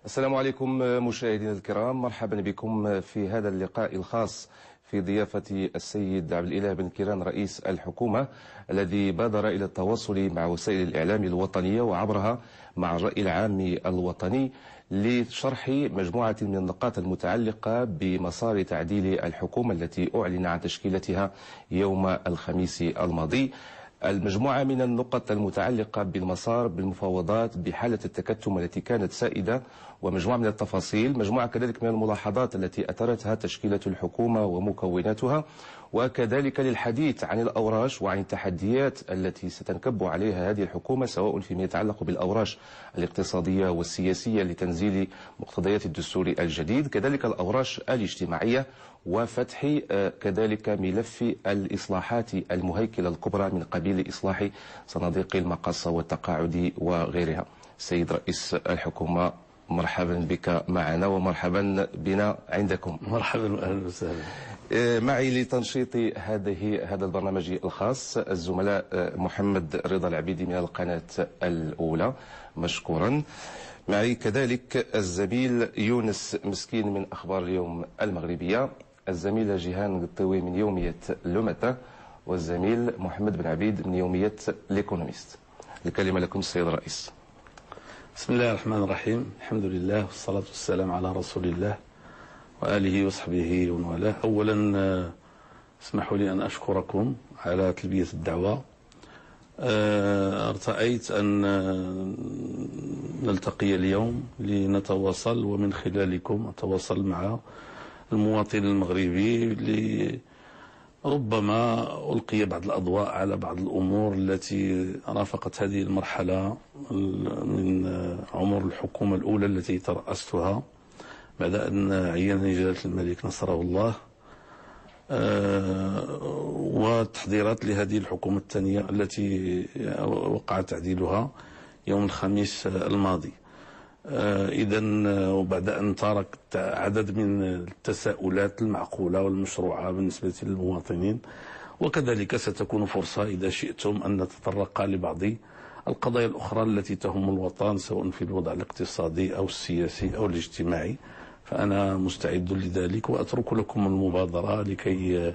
السلام عليكم مشاهدينا الكرام، مرحبا بكم في هذا اللقاء الخاص في ضيافة السيد عبد الإله بن كيران رئيس الحكومة، الذي بادر إلى التواصل مع وسائل الإعلام الوطنية وعبرها مع الرأي العام الوطني لشرح مجموعة من النقاط المتعلقة بمسار تعديل الحكومة التي أعلن عن تشكيلتها يوم الخميس الماضي. المجموعة من النقط المتعلقة بالمسار، بالمفاوضات، بحالة التكتم التي كانت سائدة، ومجموعة من التفاصيل، مجموعة كذلك من الملاحظات التي أثرتها تشكيلة الحكومة ومكوناتها، وكذلك للحديث عن الأوراش وعن التحديات التي ستنكب عليها هذه الحكومة، سواء فيما يتعلق بالأوراش الاقتصادية والسياسية لتنزيل مقتضيات الدستور الجديد، كذلك الأوراش الاجتماعية، وفتح كذلك ملف الإصلاحات المهيكلة الكبرى من قبيل إصلاح صناديق المقاصة والتقاعد وغيرها. سيد رئيس الحكومة، مرحبا بك معنا ومرحبا بنا عندكم. مرحبا واهلا وسهلا. معي لتنشيط هذا البرنامج الخاص الزملاء محمد رضا العبيدي من القناة الأولى، مشكورا. معي كذلك الزميل يونس مسكين من أخبار اليوم المغربية، الزميلة جيهان قطوي من يومية لومتا، والزميل محمد بن عبيد من يومية ليكونوميست. الكلمة لكم السيد الرئيس. بسم الله الرحمن الرحيم، الحمد لله والصلاة والسلام على رسول الله وآله وصحبه ومن والاه. أولا اسمحوا لي أن أشكركم على تلبية الدعوة. ارتأيت أن نلتقي اليوم لنتواصل، ومن خلالكم أتواصل مع المواطن المغربي ربما ألقي بعض الأضواء على بعض الأمور التي رافقت هذه المرحلة من عمر الحكومة الأولى التي ترأستها بعد أن عينني جلالة الملك نصره الله، والتحضيرات لهذه الحكومة الثانية التي وقع تعديلها يوم الخميس الماضي. إذا وبعد أن تركت عدد من التساؤلات المعقولة والمشروعة بالنسبة للمواطنين، وكذلك ستكون فرصة إذا شئتم أن نتطرق لبعض القضايا الأخرى التي تهم الوطن، سواء في الوضع الاقتصادي أو السياسي أو الاجتماعي، فأنا مستعد لذلك وأترك لكم المبادرة لكي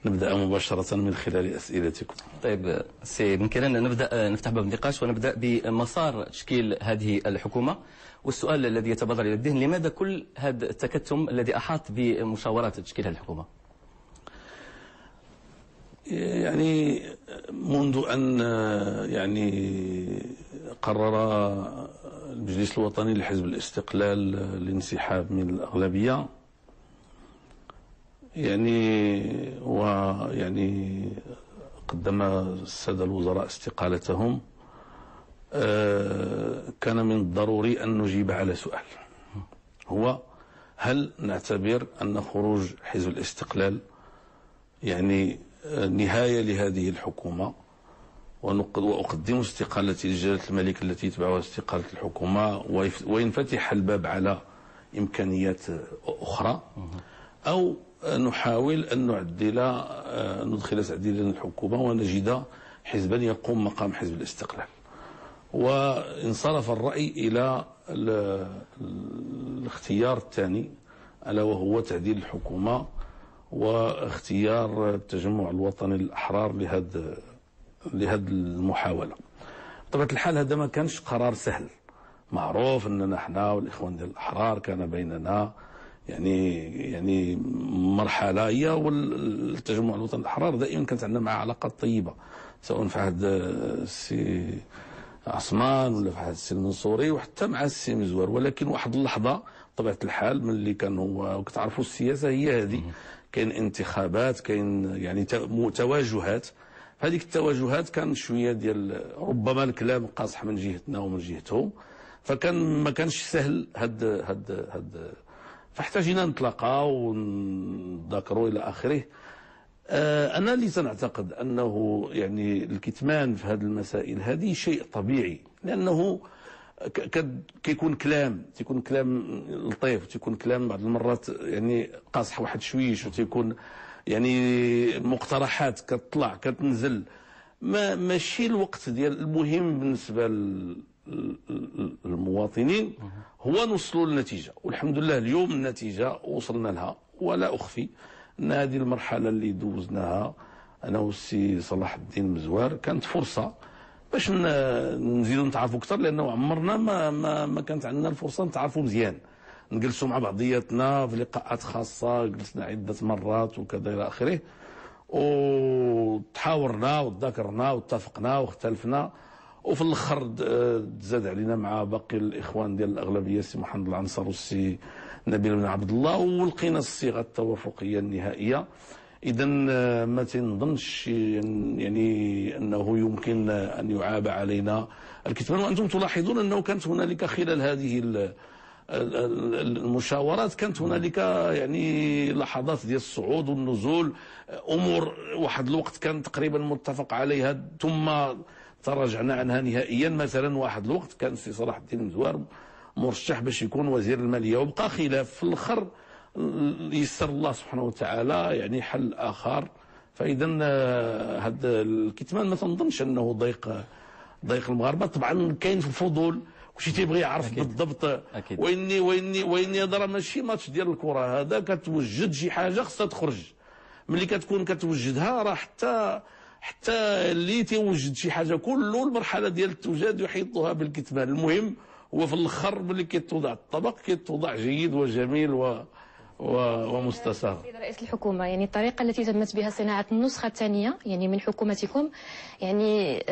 نبدأ مباشرة من خلال أسئلتكم. طيب سي بن كيران، نفتح باب النقاش ونبدأ بمسار تشكيل هذه الحكومة، والسؤال الذي يتبادر إلى الذهن: لماذا كل هذا التكتم الذي أحاط بمشاورات تشكيل هذه الحكومة؟ يعني منذ أن قرر المجلس الوطني لحزب الاستقلال الانسحاب من الأغلبية، قدم السادة الوزراء استقالتهم، كان من الضروري أن نجيب على سؤال، هو: هل نعتبر أن خروج حزب الاستقلال نهاية لهذه الحكومة، وأقدم استقالتي لجلالة الملك التي يتبعها استقالة الحكومة، وينفتح الباب على إمكانيات أخرى، أو نحاول أن ندخل تعديلا للحكومة ونجد حزبا يقوم مقام حزب الاستقلال؟ وانصرف الرأي إلى الاختيار الثاني، ألا وهو تعديل الحكومة واختيار التجمع الوطني الأحرار لهذه المحاولة. بطبيعة الحال هذا ما كانش قرار سهل، معروف أننا احنا والإخوان ديال الأحرار كان بيننا مرحلة، هي والتجمع الوطني الأحرار دائما كانت عندنا معها علاقات طيبة، سواء في عهد السي عثمان ولا في عهد السي المنصوري وحتى مع السي مزوار. ولكن واحد اللحظة بطبيعة الحال من اللي كانوا كتعرفوا السياسة هي هذه، كاين انتخابات، كاين تواجهات، هذيك التواجهات كان شوية ديال ربما الكلام قاصح من جهتنا ومن جهتهم، فكان ما كانش سهل هاد فاحتاجنا نتلاقاو ونذاكروا الى اخره. انا اللي سنعتقد انه الكتمان في هذه المسائل هذه شيء طبيعي، لانه كيكون كلام لطيف، تيكون كلام بعض المرات قاصح واحد شويش، وتيكون مقترحات كتطلع كتنزل، ماشي الوقت ديال المهم بالنسبه للمواطنين هو نوصلوا للنتيجة، والحمد لله اليوم النتيجة وصلنا لها. ولا أخفي أن هذه المرحلة اللي دوزناها أنا والسي صلاح الدين مزوار كانت فرصة باش نزيدوا نتعرفوا أكثر، لأنه عمرنا ما كانت عندنا الفرصة نتعرفوا مزيان، نجلسوا مع بعضياتنا في لقاءات خاصة، جلسنا عدة مرات وكذا إلى آخره، وتحاورنا وتذاكرنا واتفقنا واختلفنا، وفي الاخر تزاد علينا مع باقي الاخوان ديال الاغلبيه السي محمد العنصر والسي نبيل بن عبد الله، ولقينا الصيغه التوافقيه النهائيه. اذا ما تنظنش يعني انه يمكن ان يعاب علينا الكتمان. وانتم تلاحظون انه كانت هنالك خلال هذه المشاورات كانت هنالك يعني لحظات ديال الصعود والنزول، امور واحد الوقت كان تقريبا متفق عليها ثم تراجعنا عنها نهائيا. مثلا واحد الوقت كان السي صلاح الدين مزوار مرشح باش يكون وزير الماليه، وبقى خلاف في الاخر يسر الله سبحانه وتعالى يعني حل اخر. فاذا هذا الكتمان ما تنظنش انه ضيق المغاربه. طبعا كاين في الفضول وشي تيبغي يعرف بالضبط. واني هذا راه ماشي ماتش ديال الكره، هذا كتوجد شي حاجه خصها تخرج. ملي كتكون كتوجدها راه حتى اللي تيوجد شي حاجه كله المرحله ديال التوجد يحيطها بالكتمان. المهم هو في الاخر ملي كيتوضع الطبق كيتوضع جيد وجميل ومستساغ. سيد رئيس الحكومة، يعني الطريقة التي تمت بها صناعة النسخة الثانية يعني من حكومتكم يعني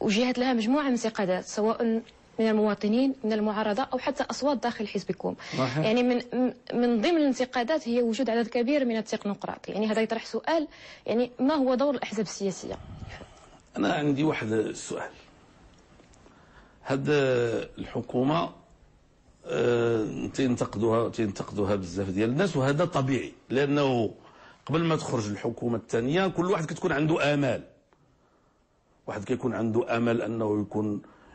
وجهت لها مجموعة من الانتقادات سواء من المواطنين من المعارضة أو حتى أصوات داخل حزبكم. يعني من ضمن الانتقادات هي وجود عدد كبير من التكنوقراط. يعني هذا يطرح سؤال، يعني ما هو دور الأحزاب السياسية؟ أنا عندي واحد السؤال. هذه الحكومة تنتقدوها بزاف ديال الناس، وهذا طبيعي، لأنه قبل ما تخرج الحكومة الثانية كل واحد كتكون عنده آمال. واحد كيكون عنده امل انه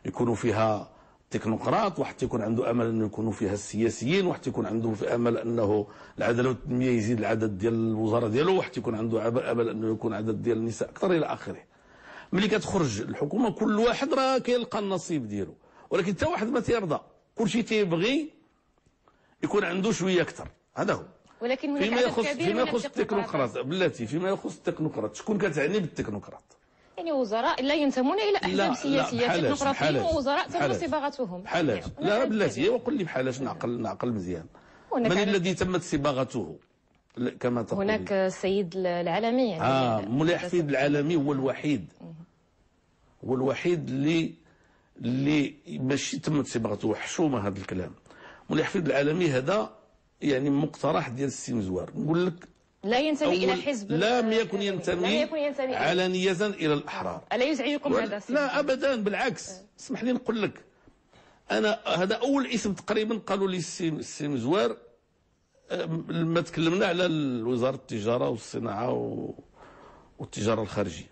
يكونوا فيها تكنوقراط، واحد يكون عنده امل انه يكونوا فيها السياسيين، واحد يكون عنده امل انه العداله والتنميه يزيد العدد ديال الوزراء ديالو، واحد يكون عنده امل انه يكون عدد ديال النساء اكثر الى اخره. ملي كتخرج الحكومه كل واحد راه كيلقى النصيب ديالو، ولكن حتى واحد ما تيرضى، كلشي تيبغي يكون عنده شويه اكثر. هذا هو. ولكن فيما يخص التكنوقراط بلاتي، فيما يخص التكنوقراط شكون كتعني بالتكنوقراط؟ يعني وزراء لا ينتمون الى احزاب سياسيه، تكنوقراطيين ووزراء تم صباغتهم. بحالاش لا بلاتي، وقل لي بحالاش نعقل مزيان. من الذي تمت صباغته كما تقول؟ هناك السيد العالمي يعني مولاي حفيد العالمي هو الوحيد اللي ماشي تمت صباغته. حشومه هذا الكلام. مولاي حفيد العالمي هذا يعني مقترح ديال السي مزوار، نقول لك لا ينتمي الى حزب، لم يكن ينتمي علانية الى الاحرار. الا يزعجكم هذا؟ لا ابدا، بالعكس. اسمح لي نقول لك، انا هذا اول اسم تقريبا قالوا لي السي مزوار لما تكلمنا على وزاره التجاره والصناعه والتجاره الخارجيه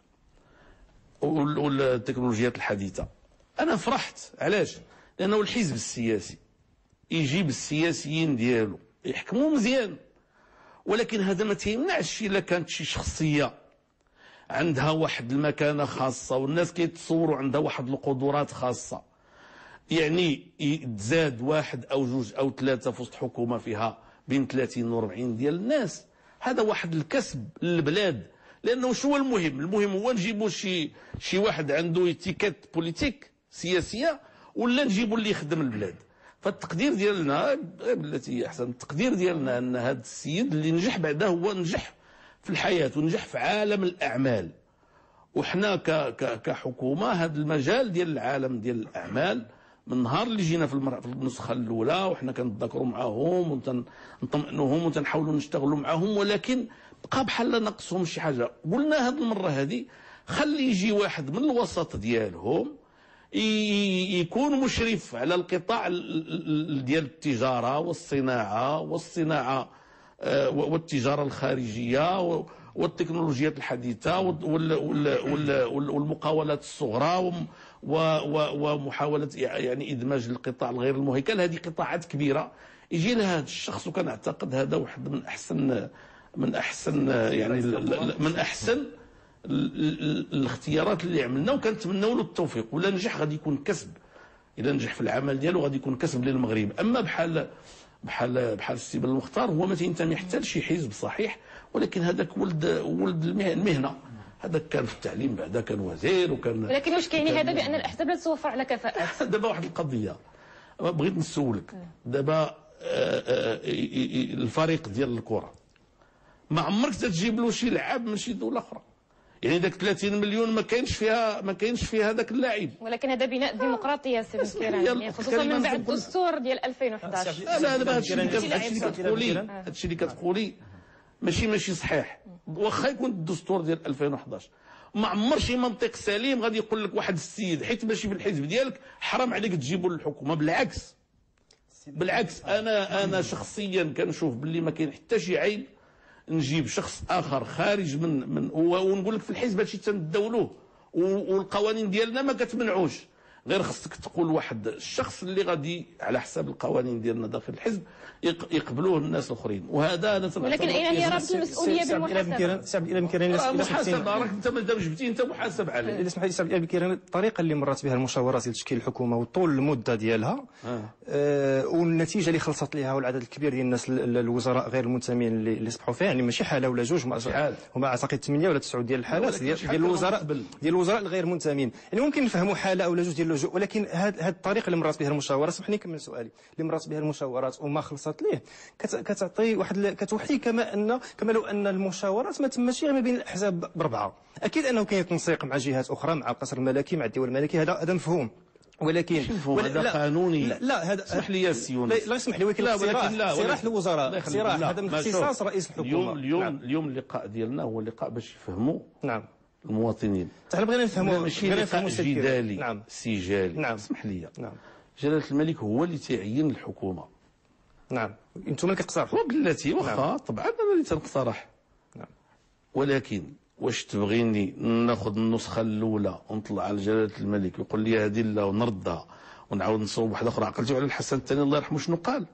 والتكنولوجيات الحديثه. انا فرحت. علاش؟ لانه الحزب السياسي يجيب السياسيين ديالو يحكموا مزيان، ولكن هذا ما تيمنعش الا كانت شي شخصيه عندها واحد المكانه خاصه والناس كيتصوروا عندها واحد القدرات خاصه، يعني تزاد واحد او جوج او ثلاثه في وسط حكومه فيها بين 30 و 40 ديال الناس، هذا واحد الكسب للبلاد. لانه شو هو المهم؟ المهم هو نجيبوا شي واحد عنده اتيكيت بوليتيك سياسيه، ولا نجيبوا اللي يخدم البلاد. فالتقدير ديالنا بالتي هي احسن، التقدير ديالنا ان هذا السيد اللي نجح بعده هو نجح في الحياه ونجح في عالم الاعمال. وحنا كحكومه هذا المجال ديال العالم ديال الاعمال من نهار اللي جينا في النسخه الاولى وحنا كنتذاكروا معاهم ونطمئنوهم وتنحاولوا نشتغلوا معاهم، ولكن بقى بحال ناقصهم شي حاجه. قلنا هذه المره هذه خلي يجي واحد من الوسط ديالهم يكون مشرف على القطاع ديال التجاره والصناعه والتجاره الخارجيه والتكنولوجيات الحديثه والمقاولات الصغرى ومحاوله يعني ادماج القطاع الغير المهيكل. هذه قطاعات كبيره يجي لها هذا الشخص، وكنعتقد هذا واحد من احسن الاختيارات اللي عملنا، وكنتمناو له التوفيق. ولا نجح غادي يكون كسب اذا نجح في العمل ديالو غادي يكون كسب للمغرب. اما بحال السي بن المختار هو ما تينتمي حتى لشي حزب صحيح، ولكن هذاك ولد المهنه، هذاك كان في التعليم بعدا كان وزير وكان. ولكن واش كاين هذا بان الاحزاب لا تتوفر على كفاءات؟ دابا واحد القضيه بغيت نسولك، دابا الفريق ديال الكره ما عمرك تجيب له شي لعاب من شي دوله اخرى، يعني داك 30 مليون ما كاينش فيها هذاك اللاعب. ولكن هذا بناء الديمقراطيه سي مسكيران، يعني خصوصا من بعد الدستور ديال 2011. لا هادشي اللي كتقولي ماشي صحيح. واخا يكون الدستور ديال 2011 ما عمر شي منطق سليم غادي يقول لك واحد السيد حيت ماشي في الحزب ديالك حرام عليك تجيبوا للحكومه. بالعكس انا شخصيا كنشوف باللي ما كاين حتى شي عيب نجيب شخص اخر خارج من ونقول لك في الحزب هادشي تنداولوه والقوانين ديالنا ما كتمنعوش، غير خصك تقول واحد الشخص اللي غادي على حساب القوانين ديالنا داخل الحزب يقبلوه الناس الاخرين. وهذا انا ولكن اين هي رابط المسؤوليه بالمحاسبه؟ سعد الى بكيران محاسبه راك انت ما جبتي انت محاسب عليه. اذا سمح لي سعد الى بكيران، الطريقه اللي مرات بها المشاورات ديال تشكيل الحكومه وطول المده ديالها والنتيجه اللي خلصت لها والعدد الكبير ديال الناس الوزراء غير المنتمين اللي صبحوا فيها، يعني ماشي حاله ولا جوج، هما اعتقد 8 ولا 9 ديال الحالات ديال الوزراء الغير منتمين. يعني ممكن نفهموا حاله او جوج ديال اللجوء، ولكن هذه الطريقه اللي مرات بها المشاورات، سمحني نكمل سؤالي، اللي مرات بها المشاورات وما خلصت ليه كتعطي كتوحي كما لو ان المشاورات ما تمش غير ما بين الاحزاب باربعه. اكيد انه كاين تنسيق مع جهات اخرى، مع القصر الملكي، مع الدول الملكي، هذا مفهوم، ولكن هذا قانوني. لا هذا اسمح لي يا سيونس، لا اسمح لي، ولكن اقتراح الوزراء، اقتراح هذا من اختصاص رئيس الحكومه. اليوم اللقاء ديالنا هو اللقاء باش يفهموا المواطنين. حنا بغينا نفهموا ماشي لقاء جدالي سجالي. اسمح لي، جلالة الملك هو اللي تيعين الحكومه. انتم اللي كتقترحوا وبالتي واخا طبعا انا اللي تنقترح. ولكن واش تبغيني ناخذ النسخه الاولى ونطلع على جلاله الملك ويقول لي هذه لا ونردها ونعاود نصوب واحده اخرى؟ عقلتوا على الحسن الثاني الله يرحمه شنو قال؟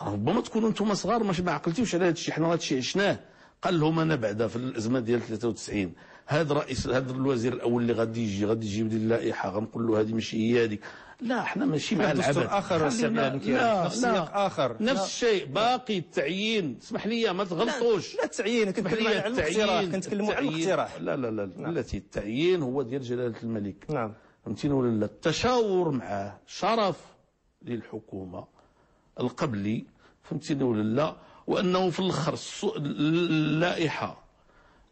ربما تكونوا انتم صغار ما عقلتيوش على هذا الشيء، حنا هذا الشيء عشناه. قال لهم انا بعدا في الازمه ديال 93 هذا الوزير الاول اللي غادي يجيب لي اللائحه غنقول له هذه ماشي هي هذيك. لا احنا ماشي مع العبث. اخر سياق اخر نفس الشيء باقي التعيين. اسمح لي ما تغلطوش. لا التعيين كنتكلم على الاقتراح، كنتكلموا على الاقتراح. لا التي التعيين هو ديال جلاله الملك. فهمتيني ولا لا؟ التشاور معاه شرف للحكومه القبلي، فهمتيني ولا لا؟ وانه في الاخر اللائحه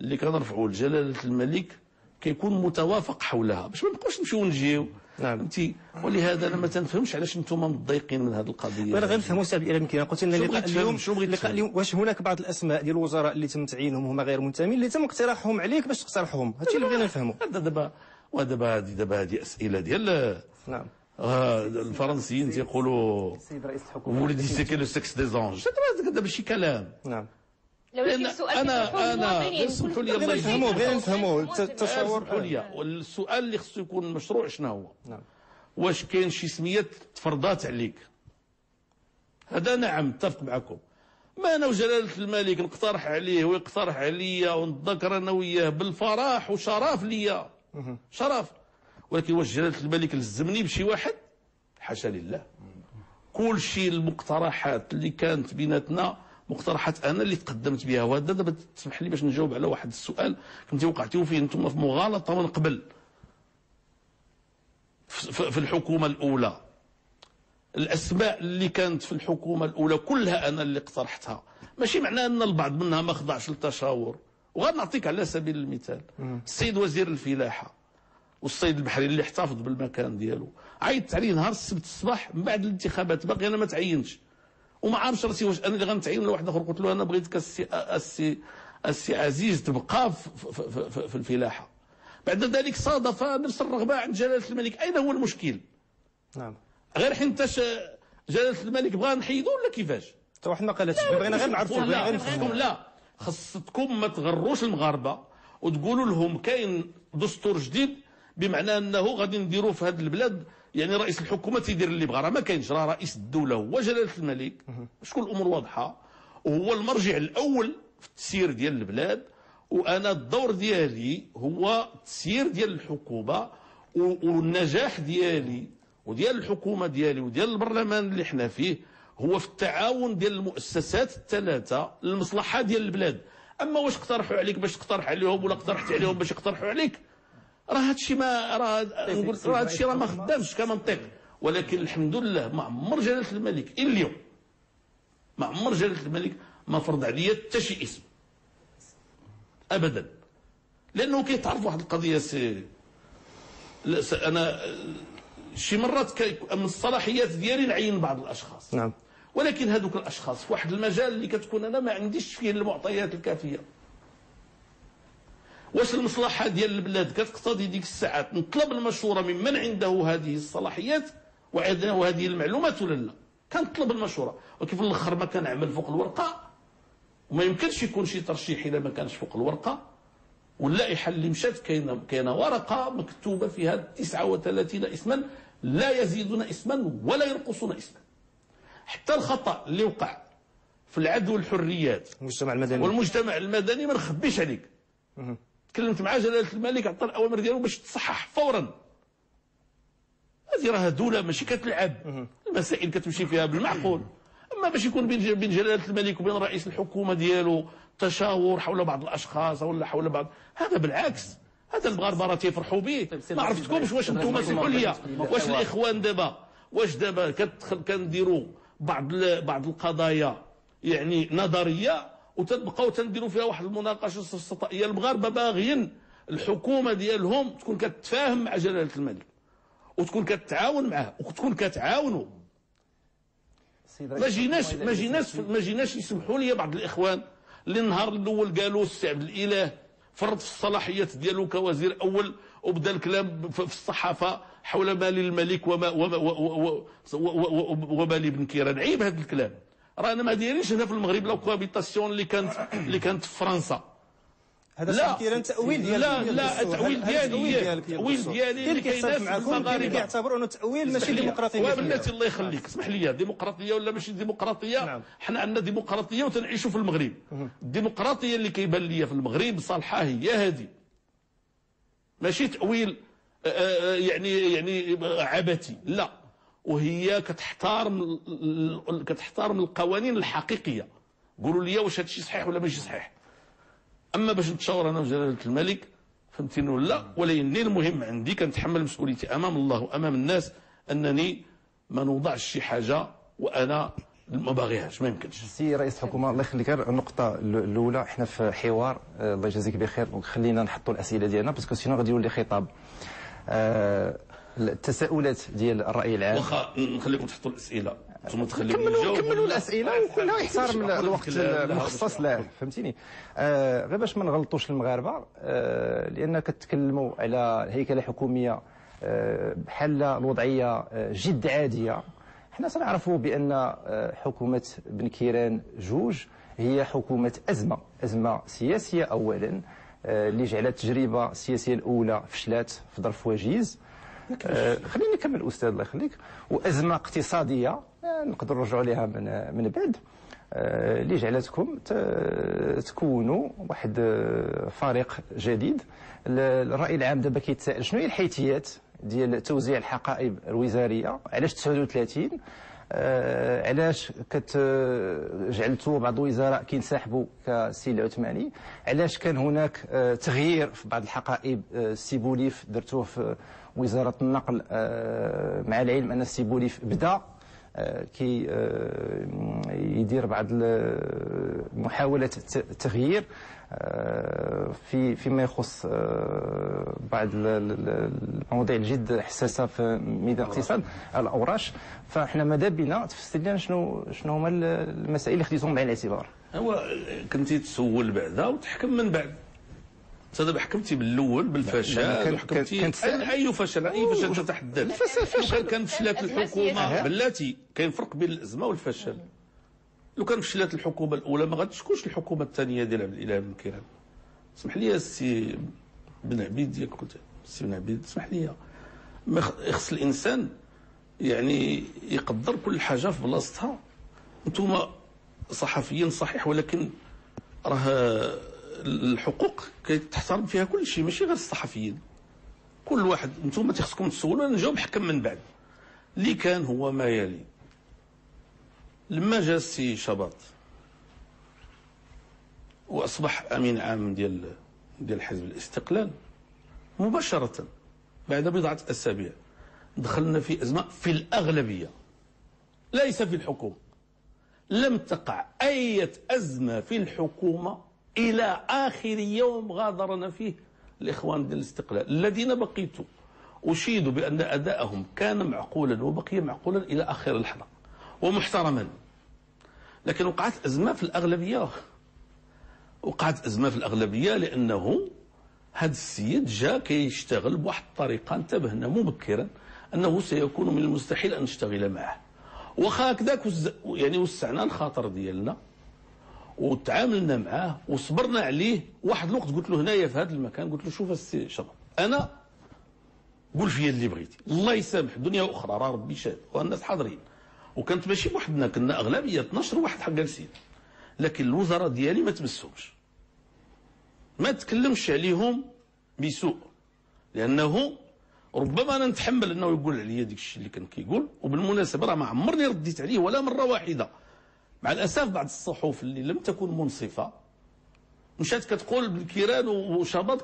اللي كنرفعوا لجلاله الملك كيكون متوافق حولها باش ما نبقاوش نمشيو ونجيو. فهمتي؟ ولهذا انا ما تنفهمش علاش انتم متضايقين من هذه القضيه. انا غير نفهموا سعد الى يمكن قلت لنا اللقاء اليوم واش هناك بعض الاسماء ديال الوزراء اللي تم تعيينهم هما غير منتمين اللي تم اقتراحهم عليك باش تقترحهم؟ هادشي اللي بغينا نفهموا. دابا هذه اسئله ديال الفرنسيين تيقولوا السيد رئيس الحكومه ولدي سيكي لو سكس دي زونج. دابا ماشي كلام. انا اسمحوا لي بغينا نفهموا التشاور. اسمحوا لي، والسؤال اللي خصو يكون مشروع شنو هو؟ واش كاين شي سميات تفرضات عليك؟ هذا نعم اتفق معكم. ما انا وجلاله الملك نقترح عليه ويقترح عليا ونتذكر انا وياه بالفرح وشرف ليا شرف. ولكن واش جلاله الملك لزمني بشي واحد؟ حاشا لله. كل شيء المقترحات اللي كانت بيناتنا مقترحات انا اللي تقدمت بها. وهذا دابا تسمح لي باش نجاوب على واحد السؤال كنتي وقعتيو فيه انتم في مغالطه من قبل. في الحكومه الاولى الاسماء اللي كانت في الحكومه الاولى كلها انا اللي اقترحتها، ماشي معناه ان البعض منها ما خضعش للتشاور. وغنعطيك على سبيل المثال السيد وزير الفلاحه والصيد البحري اللي احتفظ بالمكان ديالو عيطت عليه نهار السبت الصباح من بعد الانتخابات، باقي انا ما تعينتش وما عارفش راسي واش انا اللي غنتعين ولا واحد اخر. قلت له انا بغيتك السي عزيز تبقى في الفلاحه. بعد ذلك صادف نفس الرغبه عند جلاله الملك. اين هو المشكل؟ غير حين جلاله الملك بغا نحيدو ولا كيفاش؟ حتى واحد ما قالتش، بغينا غير نعرفوا، بغينا غير نفهموا. لا خصكم ما تغروش المغاربه وتقولوا لهم كاين دستور جديد بمعنى انه غادي نديروا في هذه البلاد يعني رئيس الحكومه تيدير اللي بغا. راه ما كاينش، راه رئيس الدوله هو جلاله الملك. شكون الامور واضحه وهو المرجع الاول في التسيير ديال البلاد، وانا الدور ديالي هو التسيير ديال الحكومه والنجاح ديالي وديال الحكومه ديالي وديال البرلمان اللي حنا فيه هو في التعاون ديال المؤسسات الثلاثه للمصلحه ديال البلاد. اما واش اقترحوا عليك باش تقترح عليهم ولا اقترحت عليهم باش يقترحوا عليك، راه هادشي ما نقول راه هادشي راه ما خدامش كمنطق. ولكن الحمد لله ما عمر جلاله الملك اليوم، ما عمر جلاله الملك ما فرض عليا حتى شي اسم ابدا، لانه كيتعرف واحد القضيه انا شي مرات من الصلاحيات ديالي نعين بعض الاشخاص. نعم. ولكن هذوك الاشخاص في واحد المجال اللي كتكون انا ما عنديش فيه المعطيات الكافيه. واش المصلحه ديال البلاد كتقتضي ديك الساعات نطلب المشوره ممن عنده هذه الصلاحيات وعنده هذه المعلومات ولا لا؟ كنطلب المشوره، وكيف الاخر ما كنعمل فوق الورقه، وما يمكنش يكون شي ترشيح الا ما كانش فوق الورقه. واللائحه اللي مشات كاينه ورقه مكتوبه فيها 39 اسما لا يزيدون اسما ولا ينقصون اسما. حتى الخطا اللي وقع في العدل والحريات والمجتمع المدني ما نخبيش عليك. تكلمت مع جلاله الملك عطى الاوامر ديالو باش تصحح فورا. هذه راها دوله ماشي كتلعب، المسائل كتمشي فيها بالمعقول. اما باش يكون بين جلاله الملك وبين رئيس الحكومه ديالو تشاور حول بعض الاشخاص ولا حول بعض، هذا بالعكس، هذا المغاربه تيفرحوا به. ما عرفتكمش واش انتم اسمحوا لي، واش الاخوان دابا واش دابا كنديروا بعض القضايا يعني نظريه وتبقاو تنديروا فيها واحد المناقشه استطائيه. المغاربه باغيين الحكومه ديالهم تكون كتفاهم مع جلاله الملك وتكون كتعاون معاه وتكون كتعاونوا. ما جيناش يسمحوا لي بعض الاخوان اللي النهار الاول قالوا السي عبد الاله فرض في الصلاحيات ديالو كوزير اول وبدا الكلام في الصحافه حول مال الملك ومال ابن كيران. عيب هذا الكلام. راه انا ما دايرينش هنا في المغرب لو كوابيتاسيون اللي كانت في فرنسا. هذا كيران تاويل ديال لا التاويل ديالي اللي كيناسب المغاربه كيعتبروا انه تاويل ماشي ديمقراطي. وبلاتي الله يخليك اسمح لي، ديمقراطيه ولا ماشي ديمقراطيه؟ نعم. حنا عندنا ديمقراطيه وتنعيشوا في المغرب. الديمقراطيه اللي كيبان لي في المغرب صالحه هي هذه، ماشي تاويل يعني عبثي، لا. وهي كتحترم القوانين الحقيقيه. قولوا لي واش هادشي صحيح ولا ماشي صحيح. اما باش نتشاور انا وجلاله الملك فهمتيني ولا؟ ولكن المهم عندي كنتحمل مسؤوليتي امام الله وامام الناس انني ما نوضعش شي حاجه وانا ما باغيهاش، ما يمكنش. سي رئيس الحكومه الله يخليك، النقطه الاولى احنا في حوار، الله يجازيك بخير، وخلينا نحطوا الاسئله ديالنا باسكو سينو غادي يولي خطاب. التساؤلات ديال الراي العام واخا نخليكم تحطوا الاسئله ثم كملوا الاسئله وكلها يحترم الوقت المخصص له، فهمتيني. غير باش ما نغلطوش المغاربه، لان كتكلموا على هيكله حكوميه بحال الوضعيه جد عاديه. حنا سنعرفوا بان حكومه بن كيران جوج هي حكومه ازمه سياسيه اولا، اللي جعلت التجربه السياسيه الاولى فشلات في ظرف وجيز. خليني نكمل استاذ الله يخليك. وازمه اقتصاديه نقدر نرجعوا لها من بعد، اللي جعلتكم تكونوا واحد فريق جديد. الراي العام دابا كيتسائل شنو هي الحيثيات ديال توزيع الحقائب الوزاريه، علاش 39 علاش جعلتوا بعض الوزراء كينسحبوا كالسي العثماني، علاش كان هناك تغيير في بعض الحقائب. السي بوليف درتوه في وزاره النقل، مع العلم ان السي بوليف بدا كي يدير بعض محاولات التغيير فيما يخص بعض المواضيع الجد حساسه في ميدان الاقتصاد الاوراش. فاحنا ماذا بنا تفسر لنا شنو هما المسائل اللي خديتهم بعين الاعتبار. هو كنتي تسول بعدا وتحكم من بعد. انت دابا حكمتي بالاول بالفشل وحكمتي اي فشل تتحدث. كان فشلات الحكومه بلاتي كاين فرق بين الازمه والفشل. لو كان فشلات الحكومه الاولى ما غاتشكوش الحكومه الثانيه ديال عبد الاله بن كيران. اسمح لي السي بن عبيد ديالك قلت السي بن عبيد، اسمح لي، ما يخص الانسان يعني يقدر كل حاجه في بلاصتها. انتم صحفيين صحيح، ولكن راه الحقوق كتحترم فيها كل شيء، ماشي غير الصحفيين. كل واحد انتم تخصكم تسولوا، انا نجاوب حكم من بعد. اللي كان هو ما يلي. لما جا السي شباط واصبح امين عام ديال حزب الاستقلال، مباشره بعد بضعه اسابيع دخلنا في ازمه في الاغلبيه ليس في الحكومه. لم تقع اي ازمه في الحكومه الى اخر يوم غادرنا فيه الاخوان ديال الاستقلال الذين بقيت اشيد بان اداءهم كان معقولا وبقي معقولا الى اخر لحظه ومحترما. لكن وقعت ازمه في الاغلبيه، وقعت ازمه في الاغلبيه لانه هذا السيد جا كيشتغل بواحد الطريقه انتبهنا مبكرا انه سيكون من المستحيل ان نشتغل معه. واخا هكذاك يعني وسعنا الخاطر ديالنا وتعاملنا معاه وصبرنا عليه. واحد الوقت قلت له هنايا في هذا المكان، قلت له شوف السي شباب، انا قول فيا اللي بغيتي، الله يسامح، دنيا اخرى راه ربي شاد والناس حاضرين، وكانت ماشي بوحدنا، كنا اغلبيه 12 واحد حق جالسين، لكن الوزراء ديالي ما تمسهمش، ما تكلمش عليهم بسوء، لانه ربما انا نتحمل انه يقول عليا ديك الشيء اللي كان كيقول. وبالمناسبه راه ما عمرني رديت عليه ولا مره واحده. مع الاسف بعض الصحف اللي لم تكن منصفه مشات كتقول بالكيران وشباط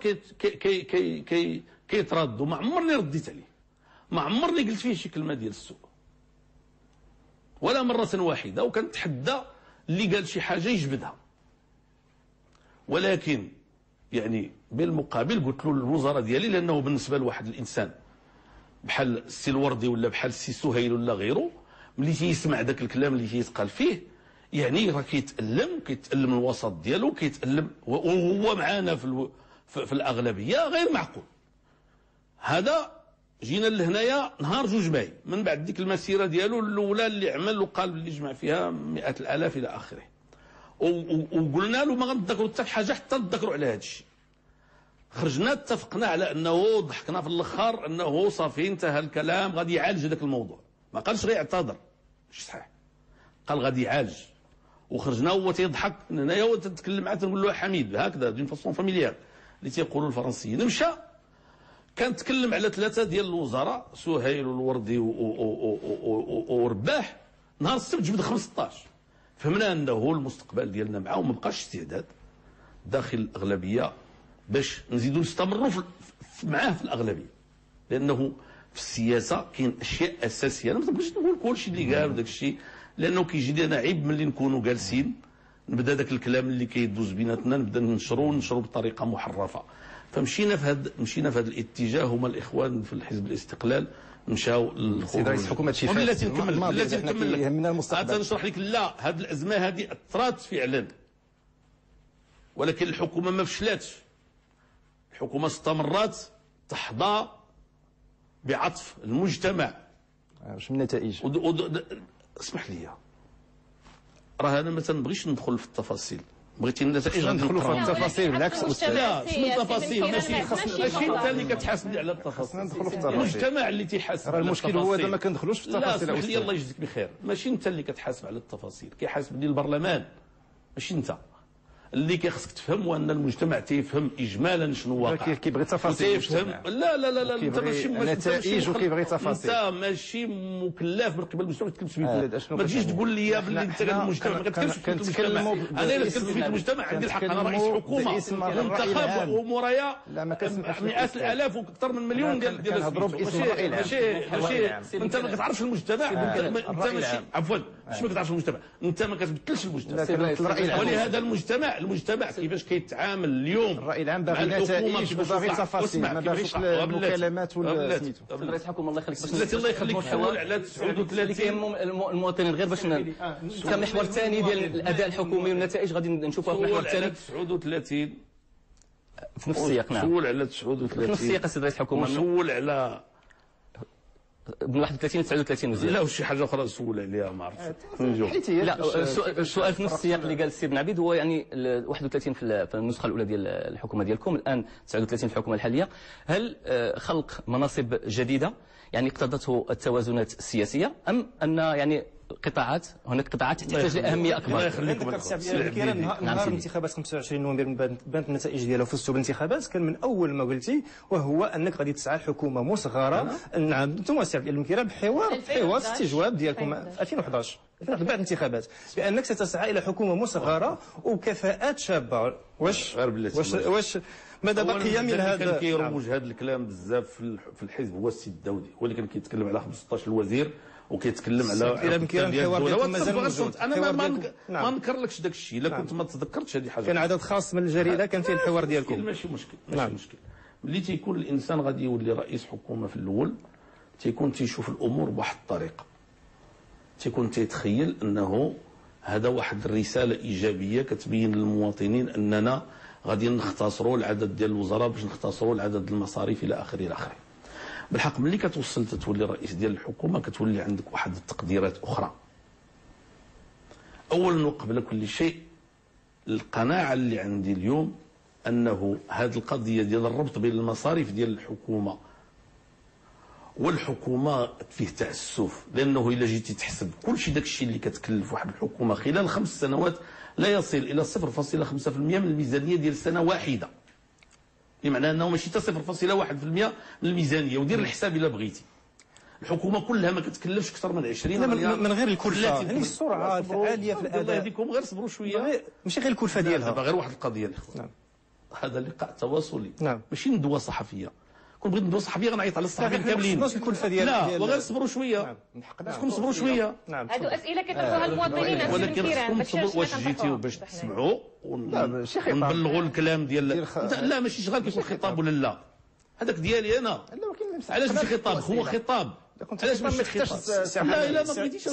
كيتردوا، ما عمرني رديت عليه، ما عمرني قلت فيه شي كلمه ديال السوء ولا مره واحده، وكنتحدى اللي قال شي حاجه يجبدها. ولكن يعني بالمقابل قلت له الوزراء ديالي، لانه بالنسبه لواحد الانسان بحال السي الوردي ولا بحال السي سهيل ولا غيره، ملي تيسمع ذاك الكلام اللي تيتقال فيه يعني راه كيتألم الوسط ديالو، كيتألم وهو معانا في الاغلبيه غير معقول. هذا جينا لهنايا نهار جوج ماي من بعد ديك المسيره ديالو الاولى اللي عمل وقال باللي جمع فيها مئات الالاف الى اخره، وقلنا له ما غنتذكروا حتى حاجه حتى نتذكروا على هذا الشيء. خرجنا اتفقنا على انه ضحكنا في الاخر انه صافي انتهى الكلام، غادي يعالج هذاك الموضوع. ما قالش غير يعتذر، مش صحيح، قال غادي يعالج. وخرجنا هو تيضحك هنايا هو تتكلم معاه تنقول له حميد هكذا دون فاسون فاميليار اللي تيقولوا الفرنسيين. مشى كان تكلم على ثلاثه ديال الوزراء، سهيل والوردي ورباح. نهار السبت جبد 15. فهمنا انه هو المستقبل ديالنا معاه، وما بقاش استعداد داخل الاغلبيه باش نزيدوا نستمروا معاه في الاغلبيه، لانه في السياسه كاين اشياء اساسيه. انا ما تبغيش نقول كل شيء اللي قال وداك الشيء، لانه كيجي لنا عيب ملي نكونوا جالسين نبدا داك الكلام اللي كيدوز بيناتنا نبدا ننشروا بطريقه محرفه. فمشينا في هذا الاتجاه. هما الاخوان في الحزب الاستقلال مشاو سيد رئيس الحكومه شي بلاتي نكمل يهمنا المستقبل. نشرح لك. لا، هذه الازمه هذه اثرت فعلا، ولكن الحكومه ما فشلاتش. الحكومه استمرت تحظى بعطف المجتمع. واش من النتائج؟ اسمح لي، راه انا ما تنبغيش ندخل في التفاصيل. بغيتي النتائج ندخلوا في التفاصيل بالعكس. لا، مش من التفاصيل، ماشي انت اللي كتحاسبني على التفاصيل، ندخلوا في التفاصيل. المجتمع اللي تيحاسب. راه المشكل هو ما كندخلوش في التفاصيل. لا، اسمح لي الله يجزيك بخير، ماشي انت اللي كتحاسب على التفاصيل، كيحاسبني البرلمان ماشي انت. اللي كيخصك تفهم هو ان المجتمع تيفهم اجمالا شنو واقع، كيبغي تفاصيل. لا انت ماشي نتائج وكيبغي تفاصيل. انت ماشي مكلف من قبل المجتمع تكلم في ما تجيش تقول لي باللي انت المجتمع ما كتكلمش في المجتمع. انا اللي كنتكلم في المجتمع، عندي الحق، انا رئيس حكومه منتخب ومورايا مئات الالاف واكثر من مليون ديال كنهضروا باسم الراي العام. ماشي انت ما كتعرفش المجتمع، انت ماشي عفوا مش ما كتعرفش المجتمع، انت ما كتبدلش المجتمع. ولهذا المجتمع كيفاش كيتعامل اليوم الراي العام باغي نتائج وباغي تفاصيل، ما باغيش المكالمات ولا سميتو. رئيس الحكومه الله يخليك، الله يخليك، حول على 39 المواطنين غير باش كمحور ثاني ديال الاداء الحكومي والنتائج غادي نشوفوها في المحور الثاني. 39 في نفس السياق. نعم، سول على 39 في نفس السياق السيد رئيس الحكومه. سول على من 31 ل 39 مزيان. لا، وشي حاجه اخرى سول عليها ما عرفتش. لا، السؤال في نفس السياق اللي قال السي بن عبيد هو يعني 31 في النسخه الاولى ديال الحكومه ديالكم، الان 39 في الحكومه الحاليه. هل خلق مناصب جديده يعني اقتضته التوازنات السياسيه، ام ان يعني قطاعات، هناك قطاعات تحتاج لأهمية أكبر. نهار الانتخابات 25 نوفمبر بانت النتائج ديالها وفزتوا بالانتخابات، كان من اول ما قلتي وهو انك غادي تسعى الحكومه مصغره. نعم انتم السي عبد الكريم بحوار استجواب ديالكم في 2011 بعد الانتخابات بانك ستسعى الى حكومه مصغره وكفاءات شابه. واش ماذا بقي من هذا؟ كان كيروج هذا الكلام بزاف في الحزب هو السي الداودي، هو اللي كان كيتكلم على 15 الوزير وكيتكلم على انا ما نكرلكش داك الشيء. الا كنت ما تذكرتش هذه حاجه، كان عدد خاص من الجريده كان فيه الحوار ديالكم. ماشي مشكل. ملي تيكون الانسان غادي يولي رئيس حكومه في الاول تيكون تيشوف الامور بواحد الطريقه، تيكون تيتخيل انه هذا واحد الرساله ايجابيه كتبين للمواطنين اننا غادي نختصروا العدد ديال الوزراء باش نختصروا العدد المصاريف الى اخره الى اخره. بالحق ملي كتوصل تتولي رئيس ديال الحكومه كتولي عندك واحد التقديرات اخرى. اولا وقبل كل شيء القناعه اللي عندي اليوم انه هذه القضيه ديال الربط بين المصاريف ديال الحكومه والحكومه فيه تعسف، لانه الا جيتي تحسب كل شيء داك الشيء اللي كتكلف واحد الحكومه خلال 5 سنوات لا يصل الى 0.5% من الميزانيه ديال السنه واحده، بمعنى انه ماشي حتى 0.1% من الميزانيه. ودير الحساب الا بغيتي الحكومه كلها ما كتكلفش اكثر من 20 مليار من غير الكلفه، يعني السرعه العاليه في الاداء. الله يهديكم غير صبروا شويه، ماشي غير الكلفه ديالها، غير واحد القضيه الاخوان. نعم. هذا لقاء تواصلي، نعم، ماشي ندوه صحفيه. كون بغيت ندوه صحفيه غنعيط على الصحفيين كاملين. الكلفه ديال لا وغير صبروا شويه، خصكم تصبروا شويه. نعم، هادو اسئله كيطرحوها المواطنين. ولكن خصكم تصبروا. واش جيتيو باش تسمعوا ونبلغوا الكلام ديال لا ماشي شغال كيكون خطاب ولا لا، هذاك ديالي انا. علاش ماشي خطاب؟ هو خطاب. علاش ماشي خطاب؟ لا ما بغيتيش.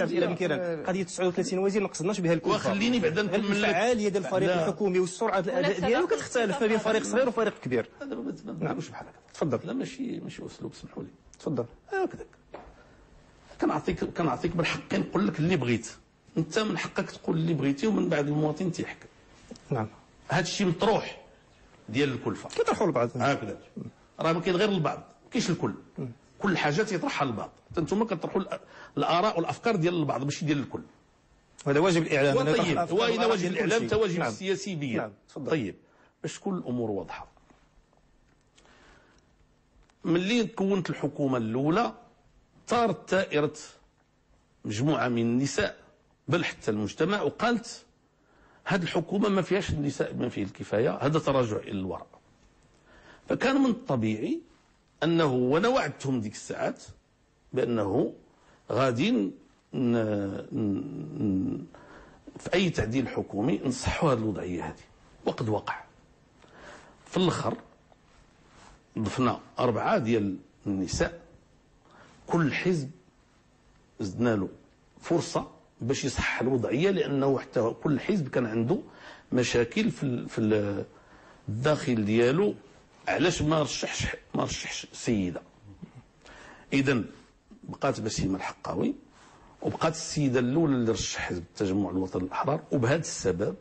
الى بنكيران قضيه 39 وزير ما قصدناش بها الكلفه. وخليني بعدا نكمل لك. الفعاليه ديال الفريق الحكومي والسرعه الاداء ديالو كتختلف ما بين فريق صغير وفريق كبير. هذا ما نديروش بحال هكا. تفضل. لا ماشي اسلوب، سمحوا لي. تفضل. هكذاك كنعطيك من حقي نقول لك اللي بغيت، انت من حقك تقول اللي بغيتي ومن بعد المواطن تيحكم. نعم. هذا الشيء مطروح ديال الكلفه كيطرحوا البعض هكذا، راه ما كاين غير البعض، ما كاينش الكل. كل حاجه تيطرحها البعض، انتم كتطرحوا الاراء والافكار ديال البعض ماشي ديال الكل. وهذا واجب الاعلام. طيب والى واجب الاعلام حتى واجب السياسي بيا. نعم. طيب باش تكون الامور واضحه، ملي كونت الحكومه الاولى طارت دائره مجموعه من النساء بل حتى المجتمع وقالت هذه الحكومه ما فيهاش النساء بما فيه الكفايه، هذا تراجع الى الوراء. فكان من الطبيعي انه وانا وعدتهم ديك الساعات بانه غادي في اي تعديل حكومي نصحوا هذه الوضعيه هذه، وقد وقع. في الاخر ضفنا 4 ديال النساء، كل حزب زدنا له فرصه باش يصحح الوضعيه، لانه حتى كل حزب كان عنده مشاكل في الداخل ديالو علاش ما رشحش سيده. اذا بقات بسيمه الحقاوي وبقات السيده الاولى اللي رشح حزب التجمع الوطني الاحرار، وبهذا السبب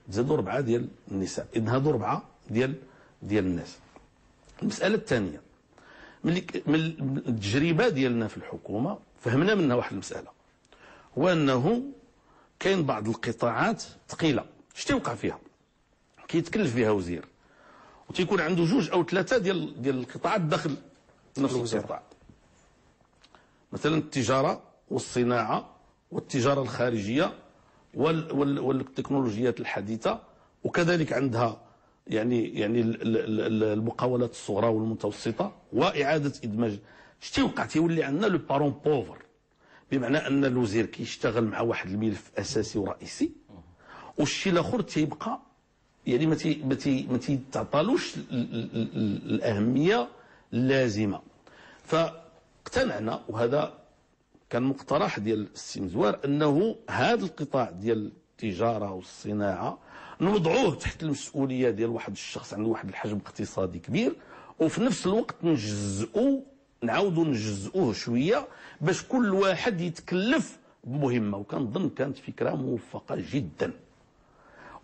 تزادوا 4 ديال النساء. اذا هادو 4 ديال الناس. المساله الثانيه، من التجربه ديالنا في الحكومه فهمنا منها واحد المساله، هو انه كاين بعض القطاعات ثقيله. اش تيوقع فيها؟ كيتكلف فيها وزير وتيكون عنده 2 أو 3 ديال القطاعات داخل نفس القطاع. مثلا التجاره والصناعه والتجاره الخارجيه والتكنولوجيات الحديثه، وكذلك عندها يعني المقاولات الصغرى والمتوسطه واعاده ادماج. شتي وقع؟ تيولي عندنا لو بارون بوفر، بمعنى ان الوزير كيشتغل مع واحد الملف اساسي ورئيسي والشيء الاخر تيبقى يعني ما تيتعطالوش الاهميه اللازمه. فاقتنعنا، وهذا كان مقترح ديال السي مزوار، انه هذا القطاع ديال التجاره والصناعه نوضعوه تحت المسؤوليه ديال واحد الشخص عنده واحد الحجم اقتصادي كبير، وفي نفس الوقت نعاودوا نجزئوه شويه باش كل واحد يتكلف بمهمه. وكنظن كانت فكره موفقه جدا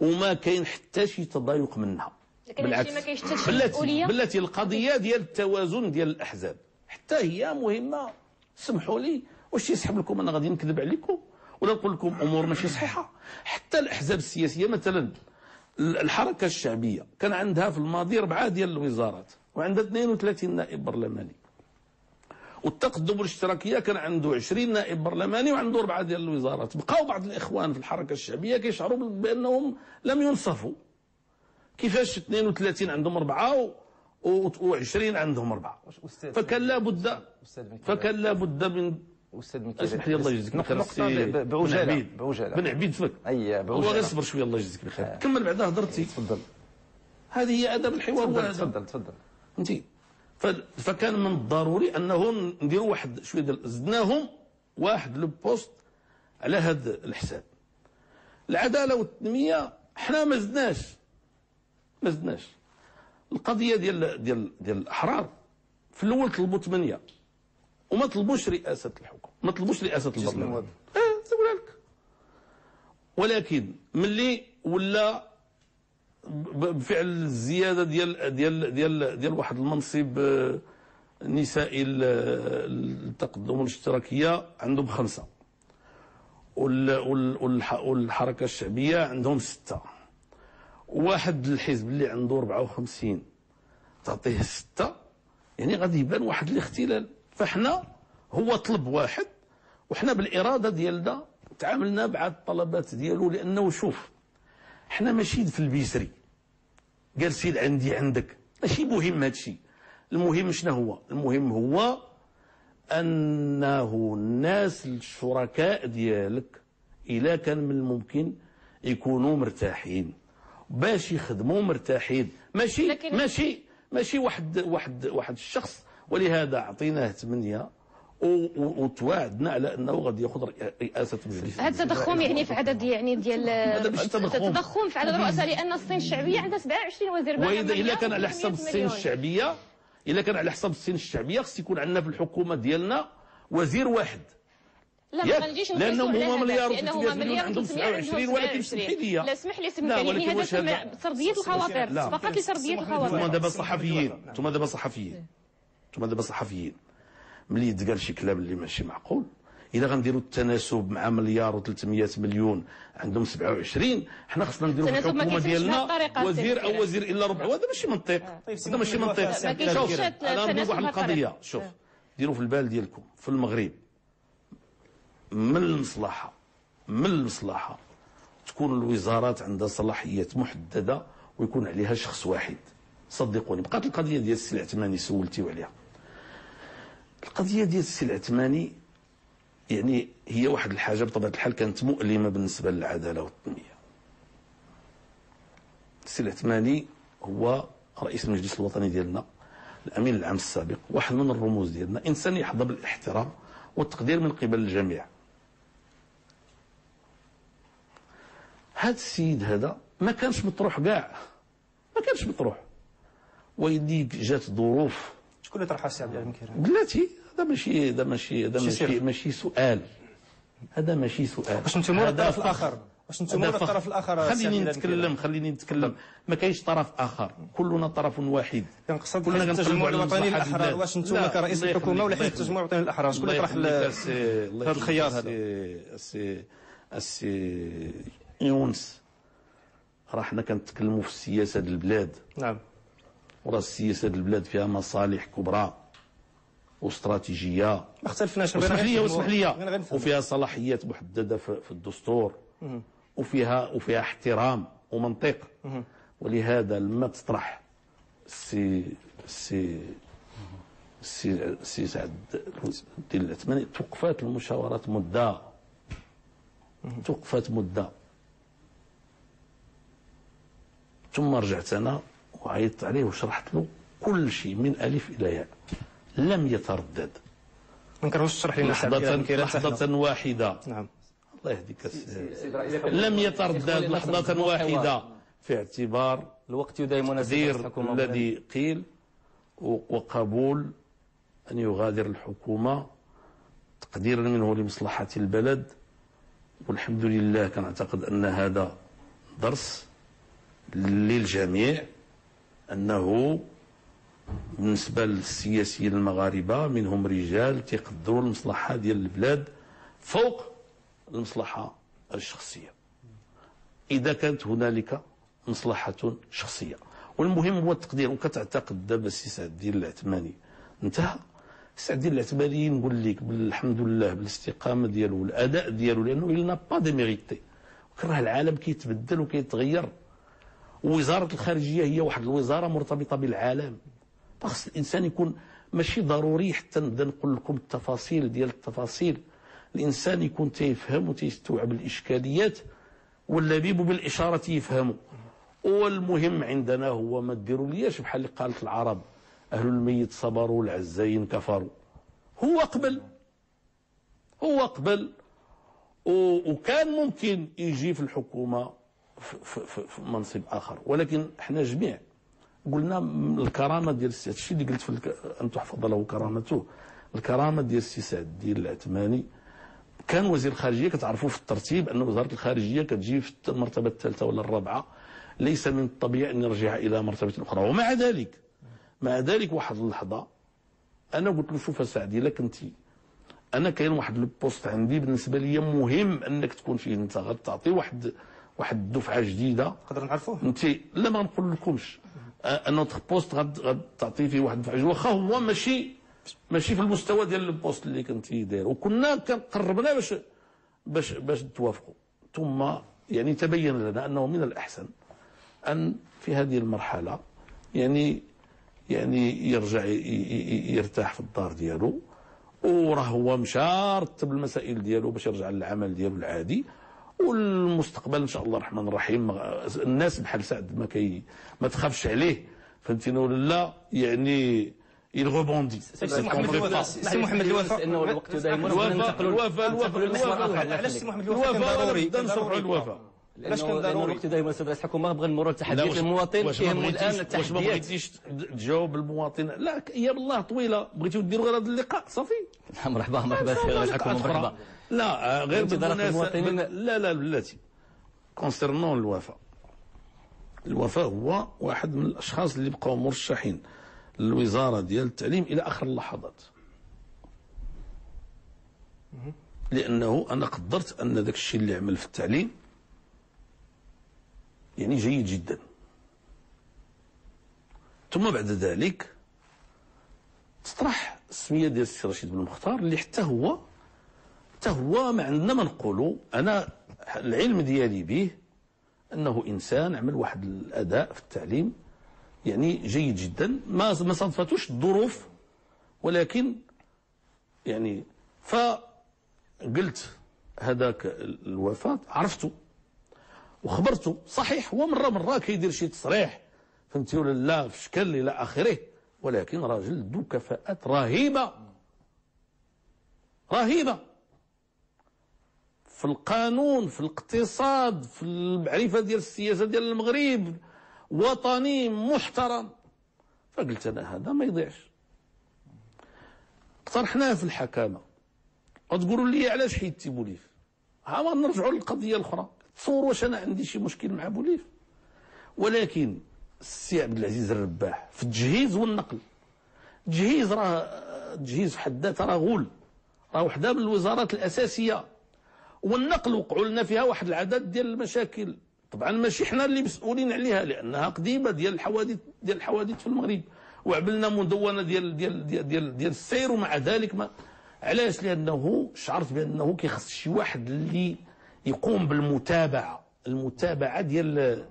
وما كاين حتى شي تضايق منها. بالعكس، ما كاينش حتى شي مسؤوليه. القضيه ديال التوازن ديال الاحزاب حتى هي مهمه، سمحوا لي، واش يسحب لكم انا غادي نكذب عليكم ولا نقول لكم امور ماشي صحيحه؟ حتى الاحزاب السياسيه مثلا الحركه الشعبيه كان عندها في الماضي 4 ديال الوزارات وعندها 32 نائب برلماني، والتقدم الاشتراكيه كان عنده 20 نائب برلماني وعنده 4 ديال الوزارات. بقاو بعض الاخوان في الحركه الشعبيه كيشعروا بانهم لم ينصفوا. كيفاش 32 عندهم 4 و20 عندهم 4؟ فكان لابد من اسمح لي الله يجزيك بخير. بعجاله بن عبيد فك هو غير صبر شويه الله يجزيك بخير. كمل بعدا هضرتي. تفضل. هذه هي ادب الحوار. تفضل. فهمتي؟ فكان من الضروري انه نديروا واحد شويه ديال زدناهم واحد لو بوست على هذا الحساب. العداله والتنميه حنا ما زدناش. القضيه ديال الاحرار في الاول طلبوا 8 وما طلبوش رئاسه الحكومه، ما طلبوش رئاسه البرلمان. نقولها لك. ولكن ملي ولا بفعل الزياده ديال واحد المنصب نسائي التقدم الاشتراكيه عندهم 5 والحركه الشعبيه عندهم 6، واحد الحزب اللي عنده 54 تعطيه 6، يعني غادي يبان واحد الاختلال. فاحنا هو طلب واحد وحنا بالاراده ديالنا تعاملنا مع الطلبات ديالو، لانه شوف حنا ماشي في البيسري قال سيد عندي عندك، ماشي مهم هذا الشيء. المهم شنو هو؟ المهم هو انه الناس الشركاء ديالك الا كان من الممكن يكونوا مرتاحين باش يخدموا مرتاحين، ماشي واحد الشخص. ولهذا اعطيناه 8 وتواعدنا على انه غادي ياخذ رئاسه مجلس. هذا التضخم يعني في عدد ديال التضخم في عدد الرؤساء، لان الصين الشعبيه عندها 27 وزير. واذا الا كان على حساب الصين الشعبيه، خص يكون عندنا في الحكومه ديالنا وزير واحد. لا ما غاديش لانهم هما مليار و300 عندهم 27. ولكن اسمح لي لا اسمح لي يعني هذا سرديه الخواطر فقط لسرديه الخواطر. انتم دابا صحفيين ملي يتقال شي كلام اللي ماشي معقول، الا غنديروا التناسب مع 1,300,000,000 عندهم 27، حنا خصنا نديروا في الحكومه ديالنا وزير او وزير الا ربع. وهذا ماشي منطق. هذا ماشي منطق. شوف انا نقول واحد القضيه. شوف ديروا في البال ديالكم في المغرب من المصلحه تكون الوزارات عندها صلاحيات محدده ويكون عليها شخص واحد. صدقوني. بقات القضيه ديال السي العثماني سولتيو عليها. القضيه ديال السي العثماني يعني هي واحد الحاجه بطبيعه الحال كانت مؤلمه بالنسبه للعداله والتنميه. السي العثماني هو رئيس المجلس الوطني ديالنا، الامين العام السابق، واحد من الرموز ديالنا، انسان يحظى بالاحترام والتقدير من قبل الجميع. هذا السيد هذا ما كانش مطروح كاع، ما كانش مطروح. ويدي جات ظروف. شكون اللي طرحها السي عبد العال بن كيران؟ بلاتي هذا ماشي سؤال. هذا ماشي سؤال. واش انتم الطرف الاخر؟ خليني نتكلم. ما كاينش طرف اخر، كلنا طرف واحد. كنقصد كلنا التجمع الوطني للاحرار. واش انتم كرئيس الحكومه ولا حزب التجمع الوطني للاحرار؟ شكون اللي طرح هذا الخيار هذا؟ السي يونس. راه حنا كنتكلموا في السياسه ديال البلاد. نعم. وراه السياسه ديال البلاد فيها مصالح كبرى واستراتيجيه. ما اختلفناش. اسمح لي وفيها صلاحيات محدده في الدستور، وفيها احترام ومنطق. ولهذا لما تطرح السي سعد الدين العثماني توقفات المشاورات مده. ثم رجعت انا وعيطت عليه وشرحت له كل شيء من الف الى ياء. لم يتردد. ما نكرهوش تشرح لنا لحظة واحدة. نعم. الله يهديك. لم يتردد لحظة واحدة في اعتبار الوقت يدايم تقدير الذي قيل وقبول أن يغادر الحكومة تقديرا منه لمصلحة البلد. والحمد لله كنعتقد أن هذا درس للجميع، أنه بالنسبه للسياسيين المغاربه منهم رجال تيقدروا المصلحه ديال البلاد فوق المصلحه الشخصيه، اذا كانت هنالك مصلحه شخصيه. والمهم هو التقدير. وكتعتقد دابا السي سعد الدين العثماني انتهى. سعد الدين العثماني نقول لك بالحمد لله بالاستقامه ديالو والاداء ديالو، لانه il n'a pas de mérité. وكره العالم كيتبدل وكيتغير، ووزاره الخارجيه هي واحد الوزاره مرتبطه بالعالم. خص الانسان يكون ماشي ضروري حتى نبدا نقول لكم التفاصيل ديال التفاصيل، الانسان يكون تيفهم وتيستوعب الاشكاليات واللبيب بالاشاره يفهموا. والمهم عندنا هو ما ديروا لياش بحال اللي قالت العرب اهل الميت صبروا العزاين كفروا. هو قبل وكان ممكن يجي في الحكومه في منصب اخر، ولكن احنا جميع قلنا الكرامه ديال السي، الشيء اللي قلت ان تحفظ له كرامته، الكرامه ديال السي سعد الدين العثماني كان وزير الخارجيه. كتعرفوا في الترتيب ان وزاره الخارجيه كتجي في المرتبه الثالثه ولا الرابعه، ليس من الطبيعي ان نرجع الى مرتبه اخرى. ومع ذلك واحد اللحظه انا قلت له شوف سعدي، الا كنتي انا كاين واحد البوست عندي بالنسبه لي مهم انك تكون فيه، انت غتعطي واحد الدفعه جديده. نقدر نعرفوه انت لا ما نقول لكمش انه بوست غتعطي فيه واحد الدفعه، واخا هو ماشي في المستوى ديال البوست اللي كنتي داير، وكنا قربنا باش نتوافقوا. ثم يعني تبين لنا انه من الاحسن ان في هذه المرحله يعني يرجع يرتاح في الدار ديالو، وراه هو مشى رتب المسائل ديالو باش يرجع للعمل ديالو العادي. والمستقبل ان شاء الله الرحمن الرحيم الناس بحال سعد ما تخافش عليه، فهمتيني ولا لا؟ يعني يغوبوندي. سي محمد الوفاء انه الوقت دائما ننتقلوا للمحور اخر. علاش سي محمد الوفاء كان ضروري؟ نصرحوا الوفاء علاش كان ضروري؟ الوقت دائما استاذ رئيس الحكومه بغى نمروا التحديات للمواطن، كيهموا الان التحديات. واش ما بغيتيش تجاوب المواطن؟ لا ايام الله طويله، بغيتوا ديروا غير هذا اللقاء صافي. مرحبا سي رئيس الحكومه مرحبا. لا غير بالمناسبه لا بلاتي كونسيرنون الوفاء هو واحد من الاشخاص اللي بقاو مرشحين للوزاره ديال التعليم الى اخر اللحظات، لانه انا قدرت ان ذاك الشيء اللي عمل في التعليم يعني جيد جدا. ثم بعد ذلك تطرح السميه ديال السي رشيد بن المختار، اللي حتى هو ما عندنا ما نقولوا. انا العلم ديالي به انه انسان عمل واحد الاداء في التعليم يعني جيد جدا، ما صادفتوش الظروف، ولكن يعني فقلت هذاك الوفاة عرفته وخبرته. صحيح هو مرة كيدير شي تصريح فهمتي ولا لا في شكل الى اخره، ولكن راجل ذو كفاءات رهيبة في القانون، في الاقتصاد، في المعرفة ديال السياسة ديال المغرب، وطني محترم. فقلت انا هذا ما يضيعش. اقترحناه في الحكامه، وتقولوا لي علاش حيدتي بوليف؟ ها نرجعوا للقضيه الاخرى، تصوروا واش انا عندي شي مشكل مع بوليف؟ ولكن السي عبد العزيز الرباح في التجهيز والنقل، التجهيز في حد ذاته راه غول، راه وحده من الوزارات الاساسيه، والنقل وقعوا لنا فيها واحد العدد ديال المشاكل. طبعا ماشي حنا اللي مسؤولين عليها، لانها قديمه ديال الحوادث في المغرب، وعملنا مدونه ديال السير، ومع ذلك ما علاش؟ لانه شعرت بانه كيخص شي واحد اللي يقوم بالمتابعه ديال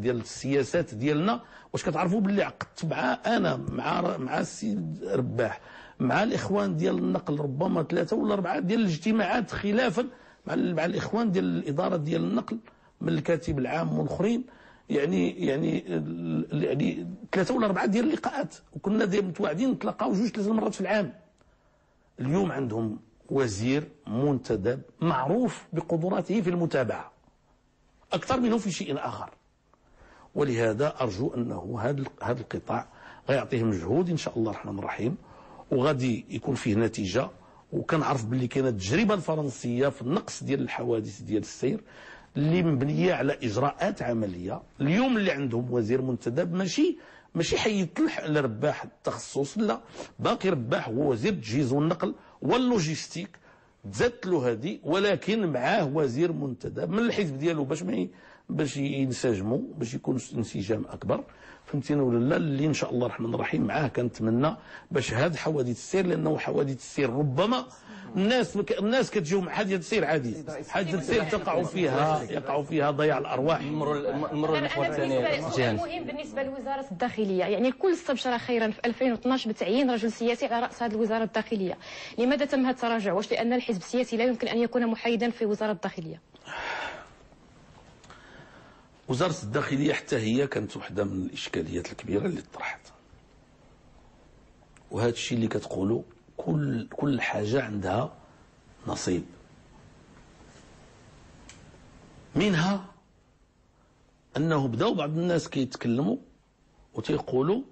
السياسات ديالنا. واش كتعرفوا باللي عقدت مع السيد رباح مع الاخوان ديال النقل ربما 3 ولا 4 ديال الاجتماعات خلافا مع الاخوان ديال الاداره ديال النقل من الكاتب العام والاخرين، يعني 3 ولا 4 ديال اللقاءات، وكنا دايما متواعدين نتلاقاو 2-3 مرات في العام. اليوم عندهم وزير منتدب معروف بقدراته في المتابعه اكثر منه في شيء اخر، ولهذا ارجو انه هذا القطاع غيعطيه مجهود ان شاء الله الرحمن الرحيم، وغادي يكون فيه نتيجه. وكنعرف باللي كاينه التجربه الفرنسيه في النقص ديال الحوادث ديال السير، اللي مبنيه على اجراءات عمليه. اليوم اللي عندهم وزير منتدب ماشي حيد لرباح التخصص، لا، باقي رباح هو وزير التجهيز والنقل واللوجيستيك، تزادت له هذه، ولكن معاه وزير منتدب من الحزب ديالو باش ينسجموا، باش يكون انسجام اكبر، فهمتينا ولا لا؟ اللي ان شاء الله الرحمن الرحيم معاه كنتمنى باش هاد حوادث السير، لانه حوادث السير ربما الناس كتجيو مع حادثه السير عادي، حادثه السير يقع فيها ضياع الارواح. نمروا المحور الثاني. مهم بالنسبه لوزاره الداخليه، يعني الكل استبشر خيرا في 2012 بتعيين رجل سياسي على راس هذه الوزاره الداخليه. لماذا تم هذا التراجع؟ واش لان الحزب السياسي لا يمكن ان يكون محايدا في وزاره الداخليه؟ وزاره الداخليه حتى هي كانت واحده من الاشكاليات الكبيره اللي طرحت، وهذا الشيء اللي كتقولوا كل حاجه عندها نصيب. منها انه بداو بعض الناس كيتكلموا وتيقولوا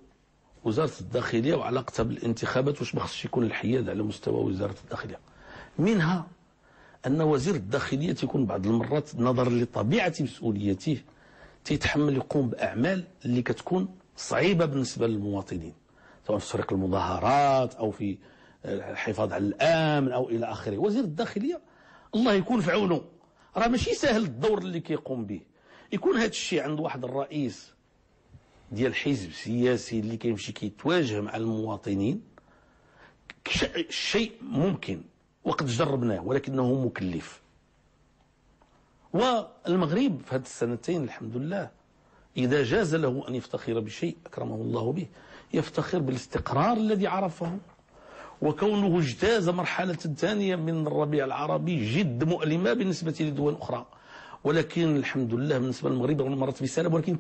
وزاره الداخليه وعلاقتها بالانتخابات واش ما خصش يكون الحياد على مستوى وزاره الداخليه. منها ان وزير الداخليه تيكون بعض المرات نظرا لطبيعه مسؤوليته تيتحمل يقوم باعمال اللي كتكون صعيبه بالنسبه للمواطنين، سواء في طريق المظاهرات او في الحفاظ على الامن او الى اخره. وزير الداخليه الله يكون في عونه، راه ماشي سهل الدور اللي كيقوم به. يكون هذا الشيء عند واحد الرئيس ديال حزب سياسي اللي كيمشي كيتواجه مع المواطنين، شيء ممكن وقد جربناه ولكنه مكلف. والمغرب في هذه السنتين الحمد لله إذا جاز له أن يفتخر بشيء أكرمه الله به، يفتخر بالاستقرار الذي عرفه، وكونه اجتاز مرحلة ثانية من الربيع العربي جد مؤلمة بالنسبة لدول أخرى، ولكن الحمد لله بالنسبة للمغرب مرت بسلام. ولكن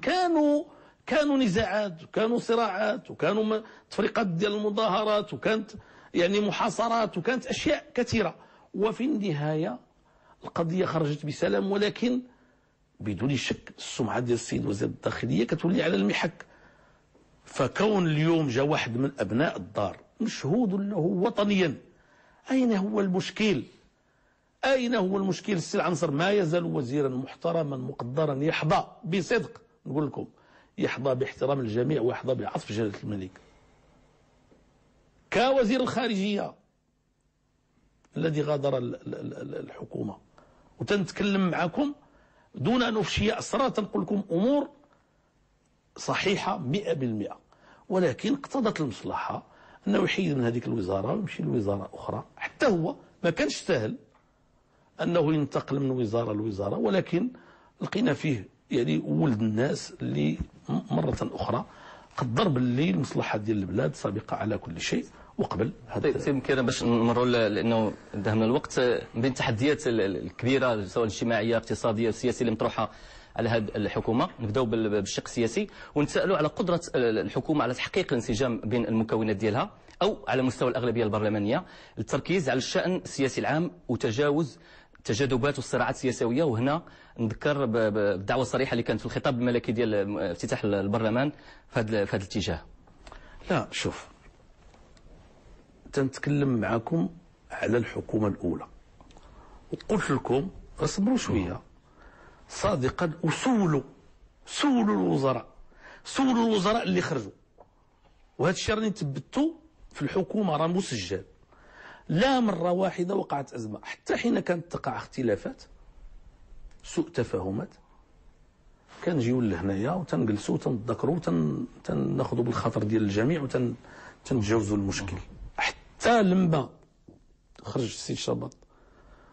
كانوا نزاعات وكانوا صراعات وكانوا تفريقات ديال المظاهرات وكانت يعني محاصرات وكانت أشياء كثيرة، وفي النهاية القضية خرجت بسلام. ولكن بدون شك السمعة ديال السيد وزير الداخلية كتولي على المحك. فكون اليوم جاء واحد من أبناء الدار مشهود له وطنيا، أين هو المشكل؟ أين هو المشكل؟ السي العنصر ما يزال وزيرا محترما مقدرا، يحظى بصدق، نقول لكم يحظى باحترام الجميع ويحظى بعطف جلالة الملك. كوزير الخارجية الذي غادر الحكومة، وتنتكلم معكم دون أن أفشي أسرار، تنقول لكم أمور صحيحة 100%، ولكن اقتضت المصلحة أنه يحيد من هذيك الوزارة ويمشي لوزارة أخرى. حتى هو ما كانش سهل أنه ينتقل من وزارة لوزارة، ولكن لقينا فيه يعني ولد الناس اللي مرة أخرى قدر باللي المصلحة ديال البلاد سابقة على كل شيء وقبل هذا. طيب يمكن باش نمروا لانه انتهى الوقت، بين التحديات الكبيره سواء الاجتماعيه الاقتصاديه السياسيه اللي مطروحه على هذه الحكومه، نبداو بالشق السياسي ونتسالوا على قدره الحكومه على تحقيق الانسجام بين المكونات ديالها او على مستوى الاغلبيه البرلمانيه، التركيز على الشان السياسي العام وتجاوز التجاذبات والصراعات السياسيه. وهنا نذكر بالدعوه الصريحه اللي كانت في الخطاب الملكي ديال افتتاح البرلمان في هذا الاتجاه. لا شوف، تنتكلم معكم على الحكومة الأولى وقلت لكم اصبروا شوية صادقا وسولوا الوزراء اللي خرجوا، وهذا الشيء راني تثبتوا في الحكومة راه مسجل. لا مرة واحدة وقعت أزمة، حتى حين كانت تقع اختلافات سوء تفاهمات كنجيو لهنايا وتنجلسوا وتنذكروا وتناخذوا بالخاطر ديال الجميع وتنتجاوزوا المشكل. حتى لما خرج السي شابط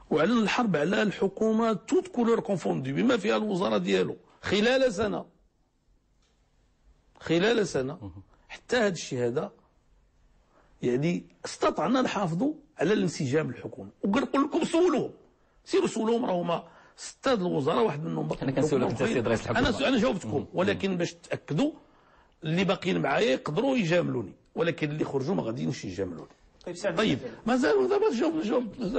واعلن الحرب على الحكومه توت كولور كونفوندي بما فيها الوزاره ديالو خلال سنه، حتى هذا الشيء هذا يعني استطعنا نحافظوا على الانسجام الحكومي. وكنقول لكم سيروا سولوهم، راهما 6 الوزراء واحد منهم باقي. انا كنسولك انت السيد رئيس الحكومه. انا جاوبتكم، ولكن باش تاكدوا اللي باقيين معايا يقدروا يجاملوني، ولكن اللي خرجوا ما غاديينش يجاملوني. طيب مازال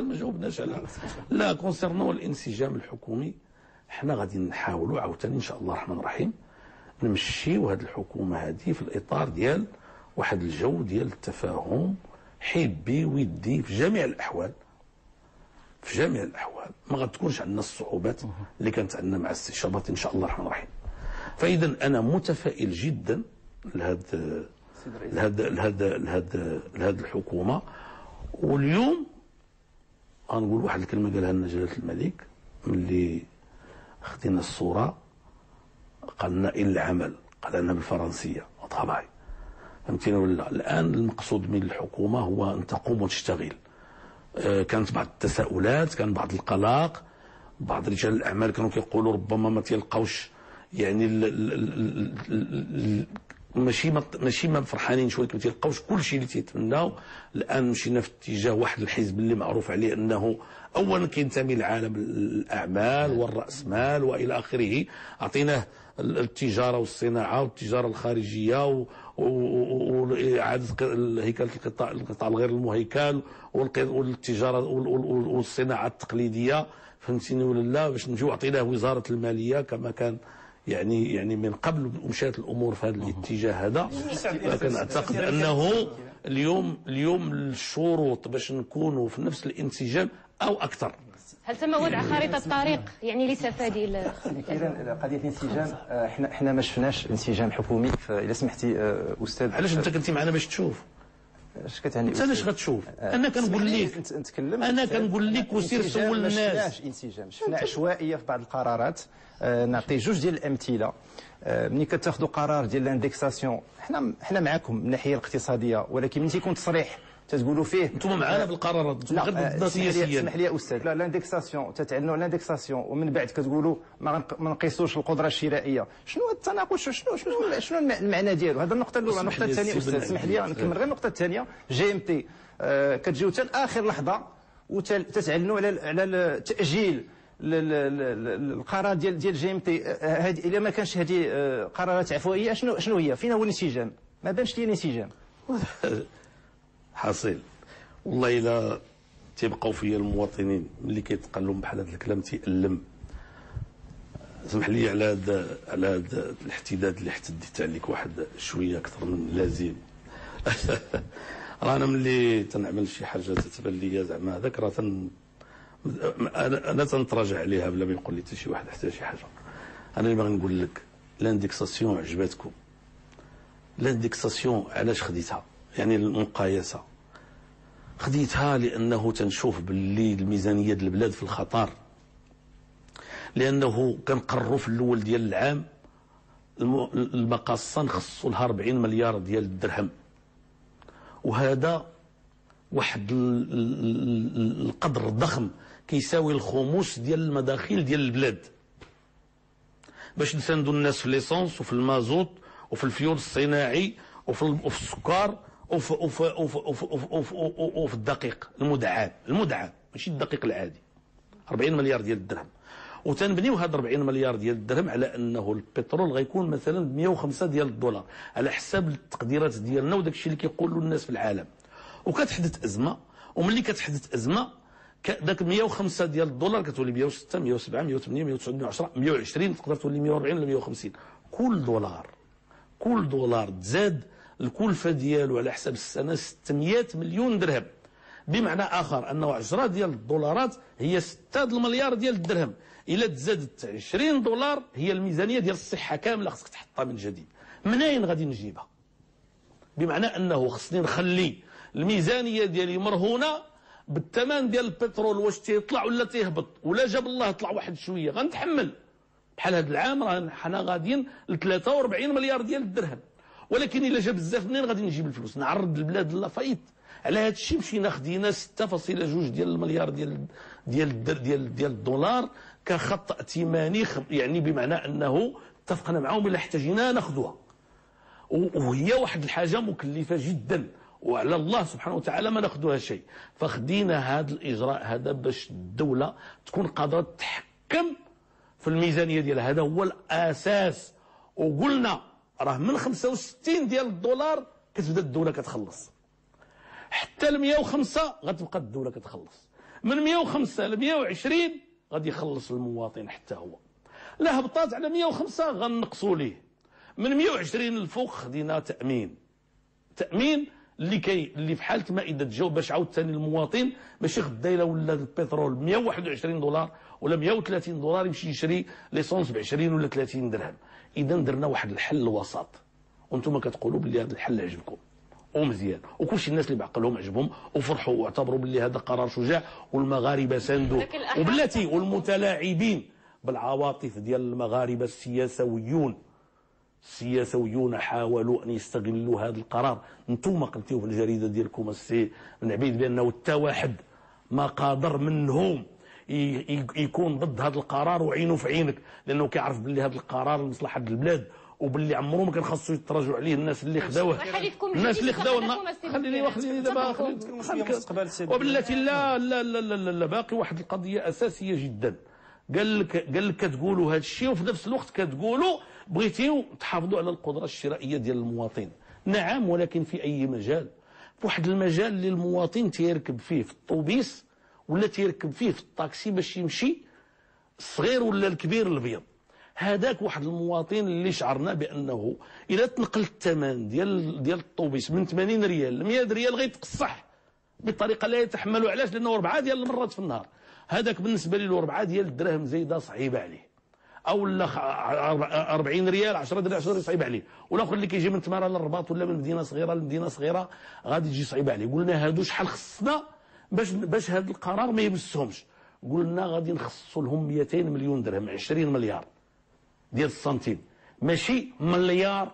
ما جاوبناش على لا كونسيرنون الانسجام الحكومي. حنا غادي نحاولوا عاوتاني ان شاء الله الرحمن الرحيم نمشيو هذه الحكومه هذه في الاطار ديال واحد الجو ديال التفاهم حبي ودي في جميع الاحوال. في جميع الاحوال ما غتكونش عندنا الصعوبات اللي كانت عندنا مع الاستشارات ان شاء الله الرحمن الرحيم. فاذا انا متفائل جدا لهذا الحكومه. واليوم غنقول واحد الكلمه قالها لنا جلاله الملك ملي خدينا الصوره، قال لنا إلى العمل، قال لنا بالفرنسيه طبعا فهمتينا ولا؟ الان المقصود من الحكومه هو ان تقوم وتشتغل. كانت بعض التساؤلات، كان بعض القلق، بعض رجال الاعمال كانوا كيقولوا ربما ما تيلقاوش يعني ماشي ما فرحانين شويه، ما تيلقاوش كل شيء اللي تيتمناو. الان مشينا في اتجاه واحد الحزب اللي معروف عليه انه اولا كينتمي لعالم الاعمال والراسمال والى اخره، اعطيناه التجاره والصناعه والتجاره الخارجيه واعاده هيكله القطاع الغير المهيكل والتجاره والصناعه التقليديه، فهمتيني ولا لا؟ باش نجيو عطيناه وزاره الماليه كما كان يعني من قبل، ومشات الامور في هذا الاتجاه هذا. لكن اعتقد انه اليوم الشروط باش نكونوا في نفس الانسجام او اكثر. هل تم وضع خريطة طريق يعني لتفادي قضية الانسجام؟ احنا ما شفناش انسجام حكومي، فإذا سمحتي أستاذ. علاش أنت كنتي معنا باش تشوف؟ اش كتعني انت علاش غتشوف؟ انا كنقول لك نتكلم، انا كنقول لك وسير سول الناس. ما شفناش انسجام، شفنا عشوائيه في بعض القرارات. نعطي جوج ديال الامثله. ملي كتاخذوا قرار ديال الاندكساسيون، حنا معكم من الناحيه الاقتصاديه، ولكن ملي تيكون تصريح تتقولوا فيه انتم معنا بالقرارات، انتم غير ضدنا سياسيا. اسمح لي استاذ، لا الاندكساسيون تتعنوا الاندكساسيون ومن بعد كتقولوا ما نقيسوش القدره الشرائيه. شنو هذا التناقض؟ شنو المعنى ديالو؟ هذا النقطه الاولى. النقطه الثانيه استاذ اسمح لي نكمل غير النقطه الثانيه. جي ام تي كتجيو حتى لاخر لحظه وتتعلنوا على تاجيل القرار ديال جي ام تي. هذه الا ما كانش هذه قرارات عفويه، شنو هي؟ فين هو الانسجام؟ ما بانش لي الانسجام. حاصل والله الا تيبقاو فيا المواطنين اللي كيتقال لهم بحال هذا الكلام تيألم. اسمح لي على هذا الاحتداد اللي احتديت عليك واحد شويه اكثر من اللازم. رانا ملي تنعمل شي حاجه تتبان لي زعما هذاك راه انا تنتراجع عليها بلا ما يقول لي حتى شي واحد حتى شي حاجه. انا اللي باغي نقول لك لاندكساسيون عجباتكم. لاندكساسيون علاش خديتها؟ يعني المقايسه خديتها لانه تنشوف باللي الميزانيه ديال البلاد في الخطر، لانه كنقرروا في الاول ديال العام المقاصه نخصوا لها 40 مليار ديال الدرهم، وهذا واحد القدر ضخم كيساوي الخمس ديال المداخيل ديال البلاد باش نساندوا الناس في ليسونس وفي المازوت وفي الفيول الصناعي وفي السكر وفي الدقيق المدعم ماشي الدقيق العادي. 40 مليار ديال الدرهم، وتنبنيو هاد 40 مليار ديال الدرهم على انه البترول غيكون مثلا ب 105 ديال الدولار على حساب التقديرات ديالنا وداك الشيء اللي كيقولوا الناس في العالم. وكتحدث ازمه، وملي كتحدث ازمه داك 105 ديال الدولار كتولي 106 107 108 109 110 120 تقدر تولي 140 ولا 150. كل دولار تزاد الكلفه ديالو على حساب السنه 600 مليون درهم. بمعنى اخر انه 10 ديال الدولارات هي 6 المليار ديال الدرهم. الا تزادت 20 دولار هي الميزانيه ديال الصحه كامله خصك تحطها من جديد. منين غادي نجيبها؟ بمعنى انه خصني نخلي الميزانيه ديالي مرهونه بالثمن ديال البترول، واش تيطلع ولا تيهبط، ولا جاب الله طلع واحد شويه غنتحمل. بحال هذا العام راه حنا غاديين ل 43 مليار ديال الدرهم، ولكن الا جا بزاف منين غادي نجيب الفلوس؟ نعرض البلاد للفايت. على هذا الشيء مشينا خدينا 6.2 ديال المليار ديال الدولار كخط ائتماني، يعني بمعنى انه اتفقنا معهم الا احتاجينا ناخذوها، وهي واحد الحاجه مكلفه جدا، وعلى الله سبحانه وتعالى ما ناخذوها شيء. فخدينا هذا الاجراء هذا باش الدوله تكون قادره تتحكم في الميزانيه ديالها. هذا هو الاساس. وقلنا راه من 65 ديال الدولار كتبدا الدوله كتخلص، حتى ل 105 غتبقى الدوله كتخلص، من 105 ل 120 غادي يخلص المواطن حتى هو. لا هبطات على 105 غنقصوا ليه، من 120 للفوق خدينا تامين اللي في حاله ما اذا تجاوب باش عاوتاني المواطن ماشي غدا الا ولا البترول 121 دولار ولا 130 دولار يمشي يشري ليسونس ب 20 ولا 30 درهم. اذا درنا واحد الحل وسط، وانتم كتقولوا باللي هذا الحل عجبكم ومزيان، وكلشي الناس اللي بعقلهم عجبهم وفرحوا واعتبروا باللي هذا قرار شجاع والمغاربه ساندوه. وبلاتي والمتلاعبين بالعواطف ديال المغاربه السياسيون حاولوا ان يستغلوا هذا القرار. انتم قلتوا في الجريده ديالكم السي بن عبيد بانه حتى واحد ما قادر منهم يكون ضد هذا القرار وعينه في عينك، لانه كيعرف باللي هذا القرار لمصلحه البلاد وباللي عمره ما كان خاصو يتراجعوا عليه الناس اللي خداوه. الناس اللي خداوه خليني دابا وبالتي لا لا لا لا لا باقي واحد القضيه اساسيه جدا. قال لك كتقولوا هذا الشيء وفي نفس الوقت كتقولوا بغيتيو تحافظوا على القدره الشرائيه ديال المواطن. نعم، ولكن في اي مجال؟ في واحد المجال اللي المواطن تيركب فيه في الطوبيس ولا تيركب فيه في الطاكسي باش يمشي، الصغير ولا الكبير الابيض، هذاك واحد المواطن اللي شعرنا بانه اذا تنقل الثمن ديال الطوبيس من 80 ريال ل 100 ريال غيتقصح بطريقه لا يتحملوا. علاش؟ لانه 4 ديال المرات في النهار، هذاك بالنسبه له 4 ديال الدراهم زايده صعيبه عليه، او لا 40 ريال 10 دراهم 10 صعيب عليه. والاخر اللي كيجي من تماره للرباط ولا من مدينه صغيره لمدينه صغيره غادي تجي صعيبه عليه. قلنا هادو شحال خصنا باش هذا القرار ما يمسهمش؟ قلنا غادي نخصصوا لهم 200 مليون درهم، 20 مليار ديال السنتيم، ماشي مليار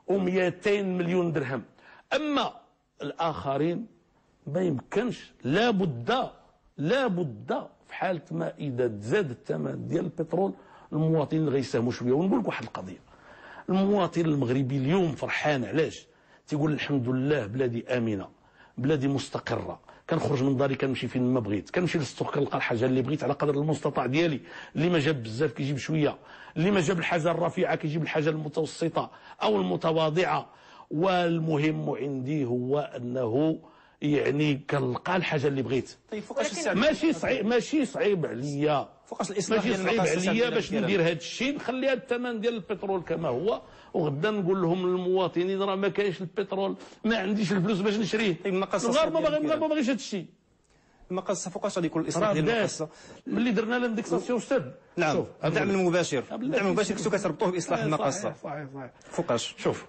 و200 مليون درهم. اما الاخرين ما يمكنش، لابد في حاله ما اذا تزاد الثمن ديال البترول المواطنين غيساهموا شويه. ونقول لك واحد القضيه، المواطن المغربي اليوم فرحان. علاش؟ تيقول الحمد لله بلادي امنه، بلادي مستقره، كنخرج من داري كنمشي فين ما بغيت، كنمشي للسوق كنلقى الحاجه اللي بغيت على قدر المستطاع ديالي، اللي ما جاب بزاف كيجيب شويه، اللي ما جاب الحاجه الرفيعه كيجيب الحاجه المتوسطه او المتواضعه. والمهم عندي هو انه يعني كنلقى الحاجه اللي بغيت. طيب فوقاش ماشي صعيب عليا، فوقاش الاصلاح ماشي صعيب عليا باش ندير هذا الشيء، نخليها الثمن ديال البترول كما هو، وغدا نقول لهم للمواطنين راه ما كاينش البترول، ما عنديش الفلوس باش نشريه. طيب الغار ما باغيش هذا الشيء. المقاصه فوقاش غادي يكون الاصلاح ديال المقاصه؟ ملي درنا لاندكساسيون استاذ. نعم، الدعم المباشر، الدعم المباشر كنتو كتربطوه باصلاح المقاصه. صحيح. فوقاش؟ شوف،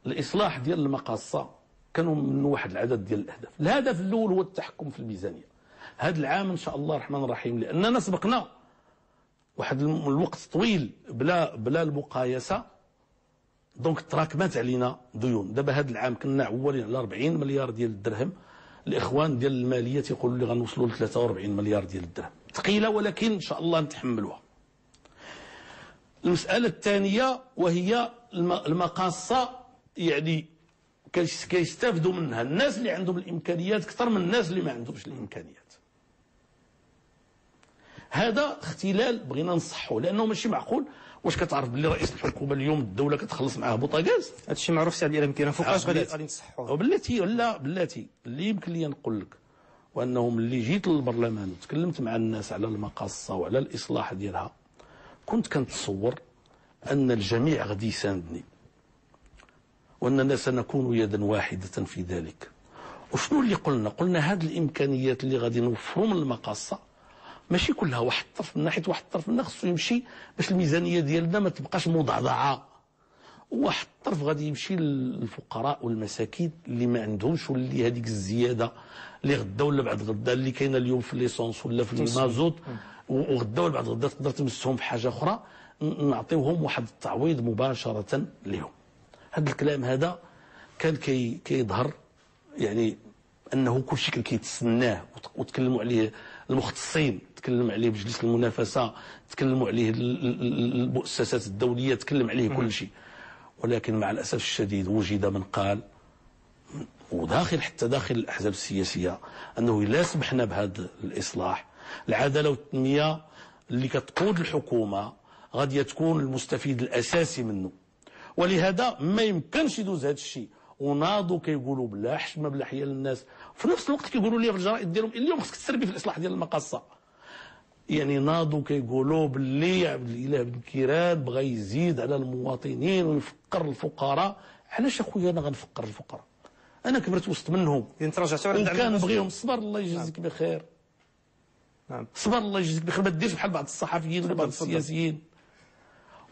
الاصلاح ديال المقاصه كانوا من واحد العدد ديال الاهداف. الهدف الاول هو التحكم في الميزانيه. هذا العام ان شاء الله الرحمن الرحيم، لاننا سبقنا واحد الوقت طويل بلا المقايسه، دونك تراكمات علينا ديون. دابا هذا العام كنا عوالين على 40 مليار ديال الدرهم، الاخوان ديال الماليه تيقولوا لي غنوصلوا ل 43 مليار ديال الدرهم، ثقيله ولكن ان شاء الله نتحملوها. المساله الثانيه وهي المقاصه، يعني كيستافدوا منها الناس اللي عندهم الامكانيات اكثر من الناس اللي ما عندهمش الامكانيات. هذا اختلال بغينا نصحوا، لانه ماشي معقول. واش كتعرف باللي رئيس الحكومه اليوم الدوله كتخلص معاه بوطاغاز؟ هذا الشيء معروف سي عبد الاله يمكن. فوقاش غادي نصحوه؟ وبلاتي اللي يمكن لي نقول لك، وانه ملي جيت للبرلمان وتكلمت مع الناس على المقاصه وعلى الاصلاح ديالها، كنت كنتصور ان الجميع غادي يساندني، واننا سنكون يدا واحده في ذلك. وشنو اللي قلنا هذه الامكانيات اللي غادي نوفروا من المقاصه ماشي كلها واحد الطرف، من ناحيه واحد الطرف منا خصو يمشي باش الميزانيه ديالنا ما تبقاش مضعضعه، وواحد الطرف غادي يمشي للفقراء والمساكين اللي ما عندهمش، واللي هذيك الزياده اللي غدا ولا بعد غدا اللي كاينه اليوم في ليسونس ولا في المازوت وغدا ولا بعد غدا تقدر تمسهم في حاجه اخرى، نعطيوهم واحد التعويض مباشره لهم. هذا الكلام هذا كان كيظهر يعني انه كل شيء كان كيتسناه، وتكلموا عليه المختصين، تكلم عليه مجلس المنافسه، تكلموا عليه المؤسسات الدوليه، تكلم عليه كل شيء. ولكن مع الاسف الشديد وجد من قال، وداخل حتى داخل الاحزاب السياسيه، انه الا سمحنا بهذا الاصلاح، العداله والتنميه اللي كتقود الحكومه غادي تكون المستفيد الاساسي منه. ولهذا ما يمكنش يدوز هذا الشيء. وناضوا كيقولوا بلا حشمه بلا حياء للناس، في نفس الوقت كيقولوا لي في الجرائد ديالهم اليوم خصك تسربي في الاصلاح ديال المقاصه. يعني ناضوا كيقولوا باللي عبد الاله بن كيران بغى يزيد على المواطنين ويفقر الفقراء. علاش اخويا انا غنفقر الفقراء؟ انا كبرت وسط منهم اذا تراجعتوا على الدعم وكان المباشر. نبغيهم. صبر الله يجازيك بخير. نعم. صبر الله يجازيك بخير، ما ديرش بحال بعض الصحفيين ولا بعض السياسيين.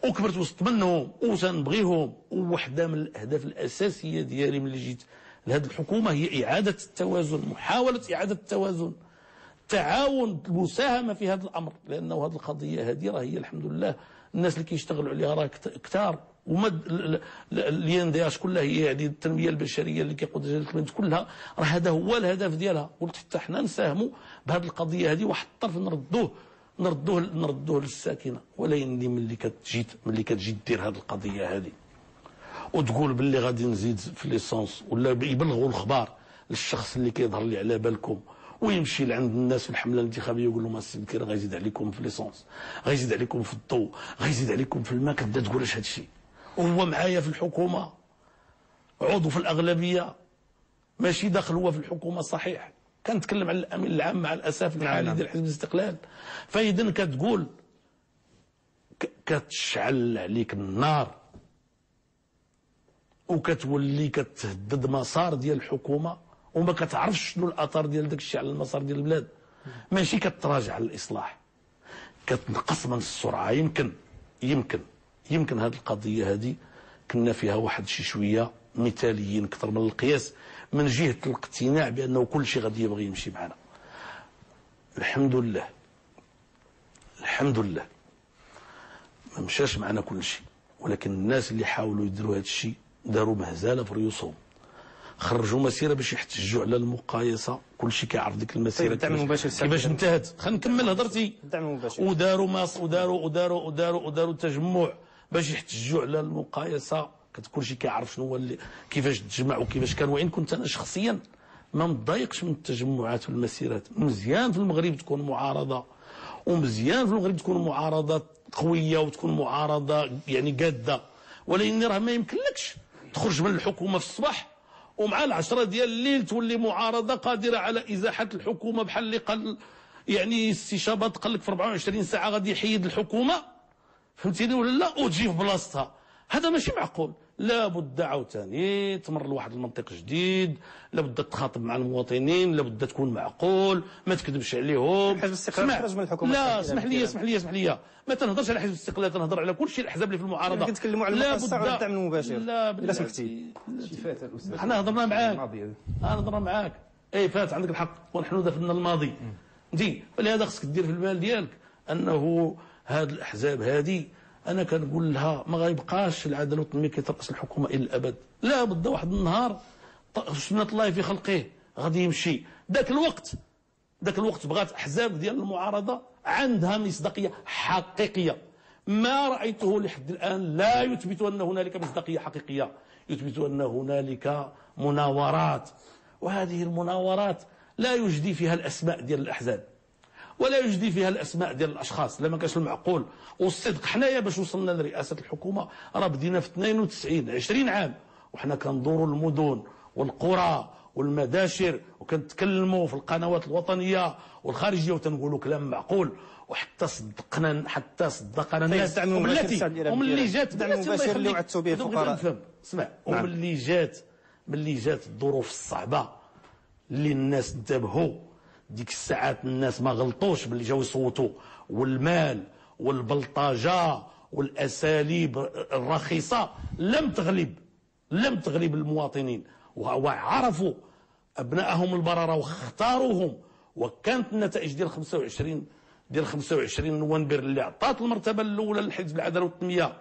وكبرت وسط منهم وتنبغيهم. وواحده من الاهداف الاساسيه ديالي ملي جيت لهذه الحكومه هي اعاده التوازن، محاوله اعاده التوازن، تعاون، المساهمه في هذا الامر، لانه هذه القضيه هذه راه هي الحمد لله الناس اللي كيشتغلوا عليها راه كثار. وما الان دي اش كلها هي يعني التنميه البشريه اللي كيقود جلاله الملك كلها، راه هذا هو الهدف ديالها. قلت حتى حنا نساهموا بهذه القضيه هذه، واحد الطرف نردوه للساكنه. ولكن ملي كتجي دير هذه القضيه هذه وتقول باللي غادي نزيد في ليسونس، ولا يبلغوا الخبار للشخص اللي كيظهر لي على بالكم، ويمشي لعند الناس في الحمله الانتخابيه ويقول لهم السيد كير غيزيد عليكم في ليسونس، غيزيد عليكم في الضوء، غيزيد عليكم في الماء، كتبدا تقول اش هذا الشيء. وهو معايا في الحكومه، عضو في الاغلبيه، ماشي داخل هو في الحكومه. صحيح كنتكلم على الامين العام مع الاسف الحالي ديال حزب الاستقلال. فاذا كتقول كتشعل عليك النار وكتولي كتهدد مسار ديال الحكومه، وما كتعرفش شنو الاثار ديال داك الشيء على المسار ديال البلاد. ماشي كتراجع على الاصلاح، كتنقص من السرعه. يمكن هذه القضيه هذه كنا فيها واحد شي شويه مثاليين اكثر من القياس، من جهه الاقتناع بانه كل شيء غادي يبغي يمشي معنا. الحمد لله ما مشاش معنا كل شيء، ولكن الناس اللي حاولوا يديروا هذا الشيء داروا مهزله في ريوسهم، خرجوا مسيره باش يحتجوا على المقايسه. كل شيء كيعرف ديك المسيره الدعم المباشر كيفاش انتهت. خلينا نكمل هضرتي. الدعم المباشر وداروا تجمع باش يحتجوا على المقايسه. كل شيء كيعرف شنو هو اللي كيفاش تجمع وكيفاش كان. وإن كنت انا شخصيا ما متضايقش من التجمعات والمسيرات. مزيان في المغرب تكون معارضه، ومزيان في المغرب تكون معارضه قويه وتكون معارضه يعني قاده، ولكن راه ما يمكنلكش تخرج من الحكومه في الصباح ومع 10 ديال الليل تولي معارضه قادره على ازاحه الحكومه، بحال اللي قال يعني استشابه قال لك في 24 ساعه غادي يحيد الحكومه، فهمتيني ولا لا، وتجي في بلاصتها. هذا ماشي معقول. لابد عاوتاني تمر لواحد المنطق جديد، لابد تخاطب مع المواطنين، لابد تكون معقول، ما تكذبش عليهم. حزب الاستقلال خرج من الحكومه. لا اسمح لي ما تنهضرش على حزب الاستقلال، تنهضر على كل شيء الاحزاب اللي في المعارضه. كنتكلموا على المقاصه وعلى الدعم المباشر. لا الا سمحتي احنا هضرنا معاك. اي فات عندك الحق، ونحن دفنا الماضي. دي ولهذا خصك دير في البال ديالك انه هاد الاحزاب هذه انا كنقول لها ما غيبقاش العداله والتنميه كيترأس الحكومه الى الابد. لا بد واحد النهار سنه الله في خلقه غادي يمشي. ذاك الوقت بغات احزاب ديال المعارضه عندها مصداقيه حقيقيه. ما رايته لحد الان لا يثبت ان هنالك مصداقيه حقيقيه، يثبت ان هنالك مناورات، وهذه المناورات لا يجدي فيها الاسماء ديال الاحزاب ولا يجدي فيها الاسماء ديال الاشخاص. لما كانش المعقول والصدق. حنايا باش وصلنا لرئاسه الحكومه راه بدينا في 92 20 عام وحنا كندوروا المدن والقرى والمداشر وكنتكلموا في القنوات الوطنيه والخارجيه وتنقولوا كلام معقول، وحتى صدقنا الناس. وملي جات الدعم المباشر اللي وعدتوا به الفقراء. اسمع، وملي جات الظروف الصعبه اللي الناس انتبهوا، ديك الساعات الناس ما غلطوش باللي جاو يصوتوا، والمال والبلطجه والاساليب الرخيصه لم تغلب المواطنين، وعرفوا ابنائهم البرره واختاروهم. وكانت النتائج ديال 25 نوفمبر اللي عطات المرتبه الاولى للحزب العداله والتنميه،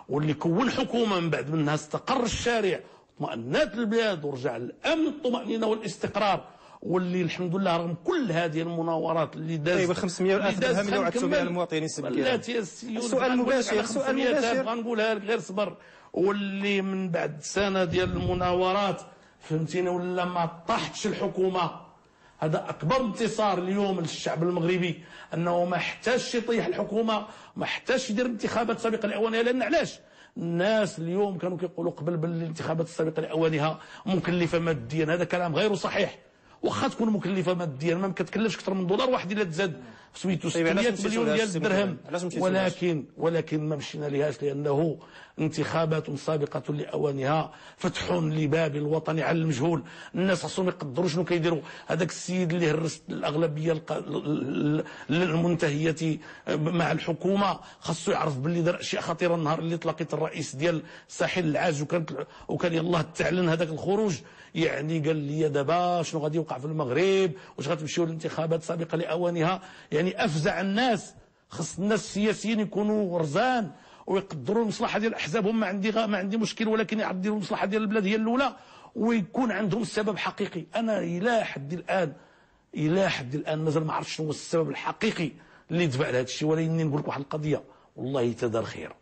واللي كون حكومه من بعد منها استقر الشارع واطمأنت البلاد ورجع الامن الطمأنينه والاستقرار، واللي الحمد لله رغم كل هذه المناورات اللي دازت. طيب 500 والف درهم اللي وعدتوا بها المواطنين السؤال المباشر غنقولها لك غير صبر. واللي من بعد سنه ديال المناورات فهمتيني ولا ما طاحتش الحكومه. هذا اكبر انتصار اليوم للشعب المغربي، انه ما احتاجش يطيح الحكومه، ما احتاجش يدير انتخابات سابقه لاوانها. لان علاش؟ الناس اليوم كانوا كيقولوا قبل بالانتخابات السابقه لاوانها مكلفه ماديا. هذا كلام غير صحيح. واخا تكون مكلفه ماديا ما كتكلفش اكثر من $1 واحد الا تزاد سميتو طيب، علاش 600 مشيتوا مليون لهاش ديال السي الدرهم. علاش مشيتوا لهاش؟ ولكن ما مشينا لهاش لانه انتخابات سابقه لاوانها، فتح لباب الوطني على المجهول. الناس خاصهم يقدروا شنو كيديروا. هذاك السيد اللي هرس الاغلبيه المنتهيه مع الحكومه خاصو يعرف باللي دار اشياء خطيره. النهار اللي تلاقيت الرئيس ديال ساحل العاج وكان يلاه تعلن هذاك الخروج، يعني قال لي دابا شنو غادي يوقع في المغرب، واش غتمشيو لانتخابات سابقه لاوانها. يعني افزع الناس. خص الناس السياسيين يكونوا رزان ويقدروا المصلحه ديال احزابهم. ما عندي مشكل، ولكن يعرفوا المصلحه ديال البلاد هي الاولى، ويكون عندهم السبب حقيقي. انا الى حد الان مازال ما عرفتش شنو هو السبب الحقيقي اللي دفع لهذا الشيء. ولكن نقول لك واحد القضيه، والله تدار خير.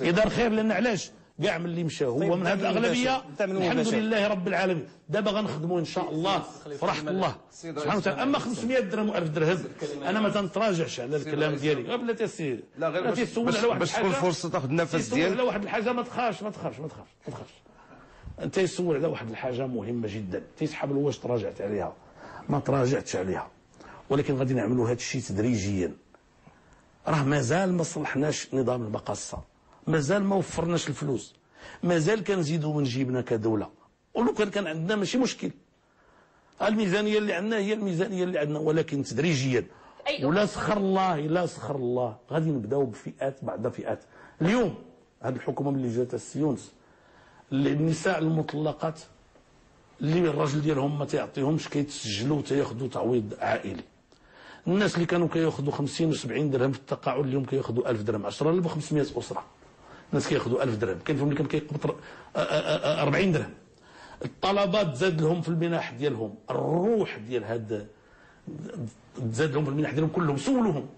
يدار خير لان علاش؟ كاع من اللي مشى هو من هذه الاغلبيه الحمد لله رب العالمين. دابا غنخدموا ان شاء الله في رحمه الله سبحانه وتعالى. اما 500 درهم و1000 درهم انا ما تنتراجعش على الكلام ديالي. غير بلاتي السي لا غير باش تكون فرصه تاخذ النفس ديالك. على واحد الحاجه ما تخافش. انت يسول على واحد الحاجه مهمه جدا، تيسحب واش تراجعت عليها. ما تراجعتش عليها، ولكن غادي نعملوا هذا الشيء تدريجيا. راه مازال ما صلحناش نظام المقاصه، مازال ما وفرناش الفلوس، مازال كنزيدوا من جيبنا كدوله. ولو كان عندنا ماشي مشكل، الميزانيه اللي عندنا هي الميزانيه اللي عندنا، ولكن تدريجيا. ولا سخر الله غادي نبداو بفئات بعد فئات. اليوم هذه الحكومه ملي جات السي يونس، النساء المطلقات اللي الراجل ديالهم ما تيعطيهمش كيتسجلوا تياخذوا تعويض عائلي. الناس اللي كانوا كياخذوا 50 و70 درهم في التقاعد اليوم كياخذوا 1000 درهم. 10,500 اسره الناس كياخذوا 1000 درهم. كاين فيهم اللي كان كيقبض 40 درهم. الطلبات زاد لهم في المنح ديالهم، الروح ديال هاد زاد لهم في المنح ديالهم كلهم. سولوهم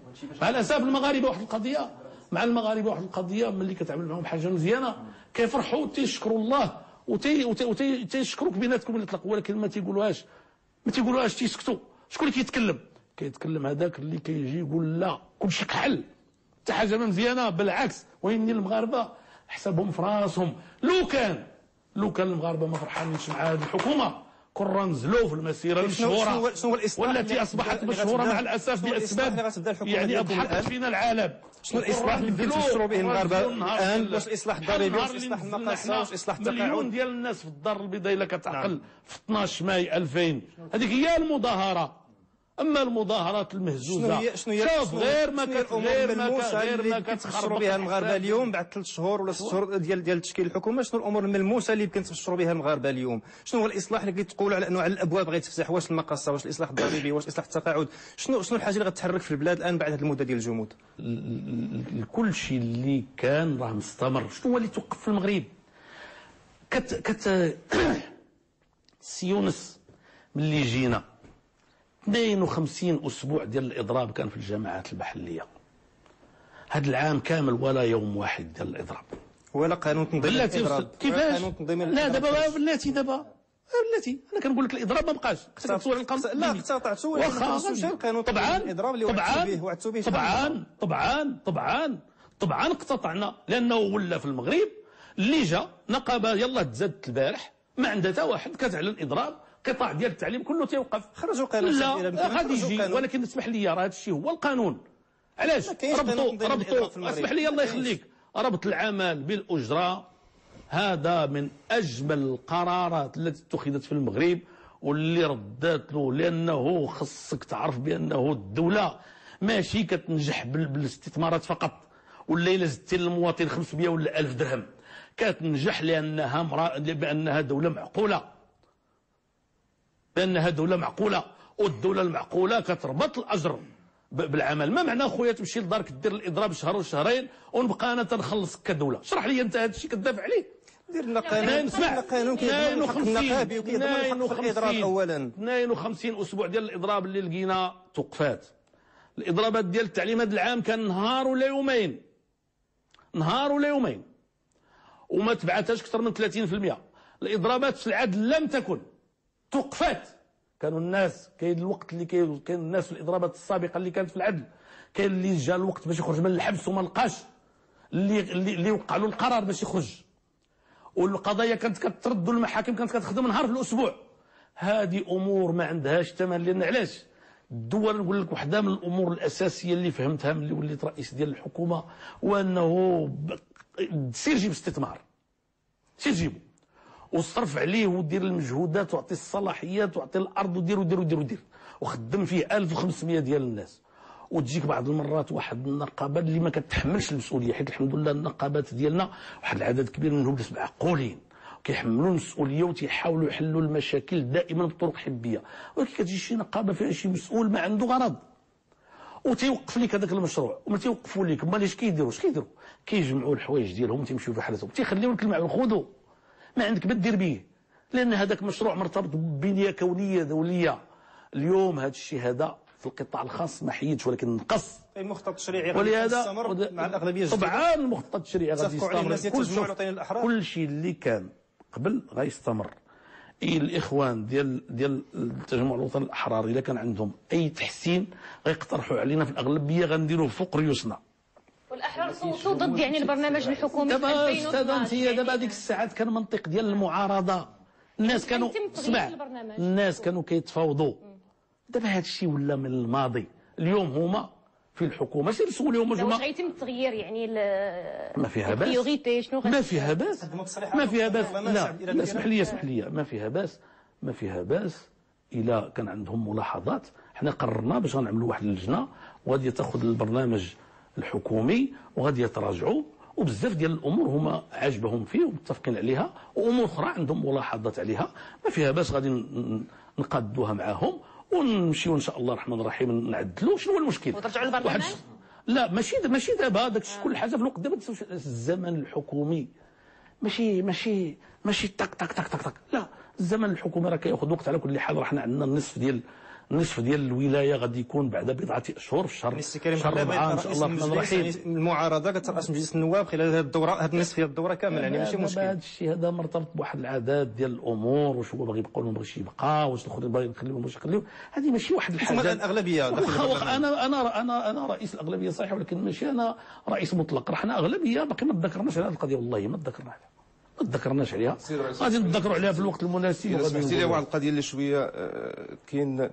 مع الاسف المغاربه واحد القضيه ملي كتعمل معهم حاجه مزيانه كيفرحوا تيشكروا الله وتيشكروك بيناتكم اللي تلاقوا، ولكن ما تيقولوهاش تيسكتوا. شكون اللي كيتكلم هذاك اللي كيجي يقول لا كلشي كحل، حتى حاجه ما مزيانه، بالعكس. وين المغاربه حسابهم في راسهم. لو كان المغاربه ما فرحانينش مع هذه الحكومه كنا نزلوا في المسيره المشهوره والتي اصبحت مشهوره مع الاسف باسباب يعني اضحكت فينا العالم. شنو الاصلاح اللي بديتوا تشروا به المغاربه الان؟ واش الاصلاح الضريبي، واش الاصلاح المقاصه، واش اصلاح التقاعد؟ مليون ديال الناس في الدار البيضاء الا كتعقل في 12 ماي 2000 هذيك هي المظاهره. اما المظاهرات المهزوزه شنو هي غير ما كتخسروا بها المغاربه اليوم بعد 3 شهور ولا 6 شهور ديال تشكيل الحكومه؟ شنو الامور الملموسه اللي كنتبشروا بها المغاربه اليوم؟ شنو هو الاصلاح اللي كتقولوا على انه على الابواب غيتفتح؟ واش المقاصه، واش الاصلاح الضريبي، واش اصلاح التقاعد؟ شنو الحاجه اللي غتحرك في البلاد الان بعد هذه المده ديال الجمود؟ كل شيء اللي كان راه مستمر. شنو هو اللي توقف في المغرب؟ سي يونس ملي جينا 52 أسبوع ديال الإضراب كان في الجامعات المحلية. هذا العام كامل ولا يوم واحد ديال الإضراب ولا قانون تنظيم الإضراب. كيفاش؟ لا دابا بلاتي أنا كنقول لك الإضراب ما بقاش. خصك تسول على القانون. لا اقتطعتوا القانون تنظيم الإضراب اللي وعدتوا به. طبعا اقتطعنا، لأنه ولا في المغرب اللي جا نقابة يلا تزادت البارح ما عندها حتى واحد كتعلن إضراب. قطاع ديال التعليم كله تيوقف. خرجوا قانون. لا غادي يجي، ولكن اسمح لي راه هذا الشيء هو القانون. علاش ربطوا اسمح لي الله يخليك، ربط العمل بالاجره هذا من اجمل القرارات التي اتخذت في المغرب واللي ردات له. لانه خصك تعرف بانه الدوله ماشي كتنجح بالاستثمارات فقط، ولا الا زدتي للمواطن 500 ولا 1000 درهم كتنجح بانها دوله معقوله. والدوله المعقوله كتربط الاجر بالعمل. ما معنى خويا تمشي لدارك دير الاضراب شهر وشهرين ونبقى انا تنخلصك كدوله؟ شرح لي انت هذا الشيء كتدافع عليه. دير لنا قانون كيضمن الحق النقابي وكيضمن الحق في الاضراب. اولا 52 اسبوع ديال الاضراب اللي لقينا توقفات. الاضرابات ديال التعليم هذا العام كان نهار ولا يومين وما تبعتهاش اكثر من 30%. الاضرابات في العدل لم تكن، توقفات. كانوا الناس كاين الوقت اللي كاين الناس في الاضرابات السابقه اللي كانت في العدل كاين اللي جا الوقت باش يخرج من الحبس وما لقاش اللي وقع له القرار باش يخرج، والقضايا كانت كترد والمحاكم كانت كتخدم نهار في الاسبوع. هذه امور ما عندهاش ثمن. لان علاش؟ الدول نقول لك واحده من الامور الاساسيه اللي فهمتها ملي وليت رئيس ديال الحكومه هو انه سير جيب استثمار، سير جيبو وصرف عليه ودير المجهودات وعطي الصلاحيات وعطي الارض ودير ودير ودير ودير وخدم فيه 1500 ديال الناس. وتجيك بعض المرات واحد النقابه اللي ما كتحملش المسؤوليه، حيت الحمد لله النقابات ديالنا واحد العدد كبير منهم ناس معقولين كيحملوا المسؤوليه وتيحاولوا يحلوا المشاكل دائما بطرق حبيه. ولكن كتجي شي نقابه فيها شي مسؤول ما عنده غرض وتيوقف لك هذاك المشروع وما تيوقفوا لك، امال اش كيديروا؟ اش كيديروا؟ كيجمعوا الحوايج ديالهم وتيمشيو في حالتهم، تيخليو لك المعلوم خذوا ما عندك ما دير به، لان هذاك مشروع مرتبط ببنيه كونيه دوليه. اليوم هذا الشيء هذا في القطاع الخاص ما حيدش ولكن نقص. المخطط التشريعي غادي ولهذا يستمر مع الاغلبيه الجديده. طبعا المخطط التشريعي غادي يستمر، كل شيء اللي كان قبل غيستمر. الاخوان ديال التجمع الوطني الاحرار اذا كان عندهم اي تحسين غيقترحوا علينا في الاغلبيه غنديروه فوق ريوسنا. والاحرار صوتوا ضد يعني البرنامج الحكومي دابا استاذ دابا هذيك الساعات كان منطق ديال المعارضه، الناس كانوا الناس كانوا كيتفاوضوا. دابا هذا الشيء ولا من الماضي. اليوم هما في الحكومه سير سوليهم واش غيتم التغيير يعني ما فيها باس، ما فيها باس، ما فيها باس. لا اسمح لي ما فيها باس الا كان عندهم ملاحظات. حنا قررنا باش غنعملوا واحد اللجنه وغادي تاخذ البرنامج الحكومي وغادي يتراجعوا، وبزاف ديال الامور هما عاجبهم فيه ومتفقين عليها، وامور اخرى عندهم ملاحظات عليها. ما فيها باس غادي نقادوها معاهم ونمشيو ان شاء الله الرحمن الرحيم نعدلوا. شنو هو المشكل؟ وترجعوا للبرلمان؟ لا ماشي دابا، داك كل حاجه في الوقت. دابا الزمن الحكومي ماشي طق طق طق طق طق، لا الزمن الحكومي راه كياخذ وقت. على كل حال راه حنا عندنا النصف ديال الولايه غادي يكون بعد بضعه اشهر في شهر 4 ان شاء الله الرحمن الرحيم. المعارضه كترأس مجلس النواب خلال هذه الدوره، هذا النصف ديال الدوره كامل، يعني ماشي مشكل. هذا الشيء هذا مرتبط بواحد العدد ديال الامور، واش هو باغي يبقى ولا ما بغيش يبقى، واش الاخرين باغي نخليهم ولا نخليهم. هذه ماشي واحد الحاجه. الاغلبيه انا رئيس الاغلبيه صحيح، ولكن ماشي انا رئيس مطلق. راه حنا اغلبيه باقي ما تذكرناش على هذه القضيه، والله ما تذكرناش عليها. غادي نتذكروا عليها في الوقت المناسب. سمحتي لي واحد القضيه اللي شويه كاين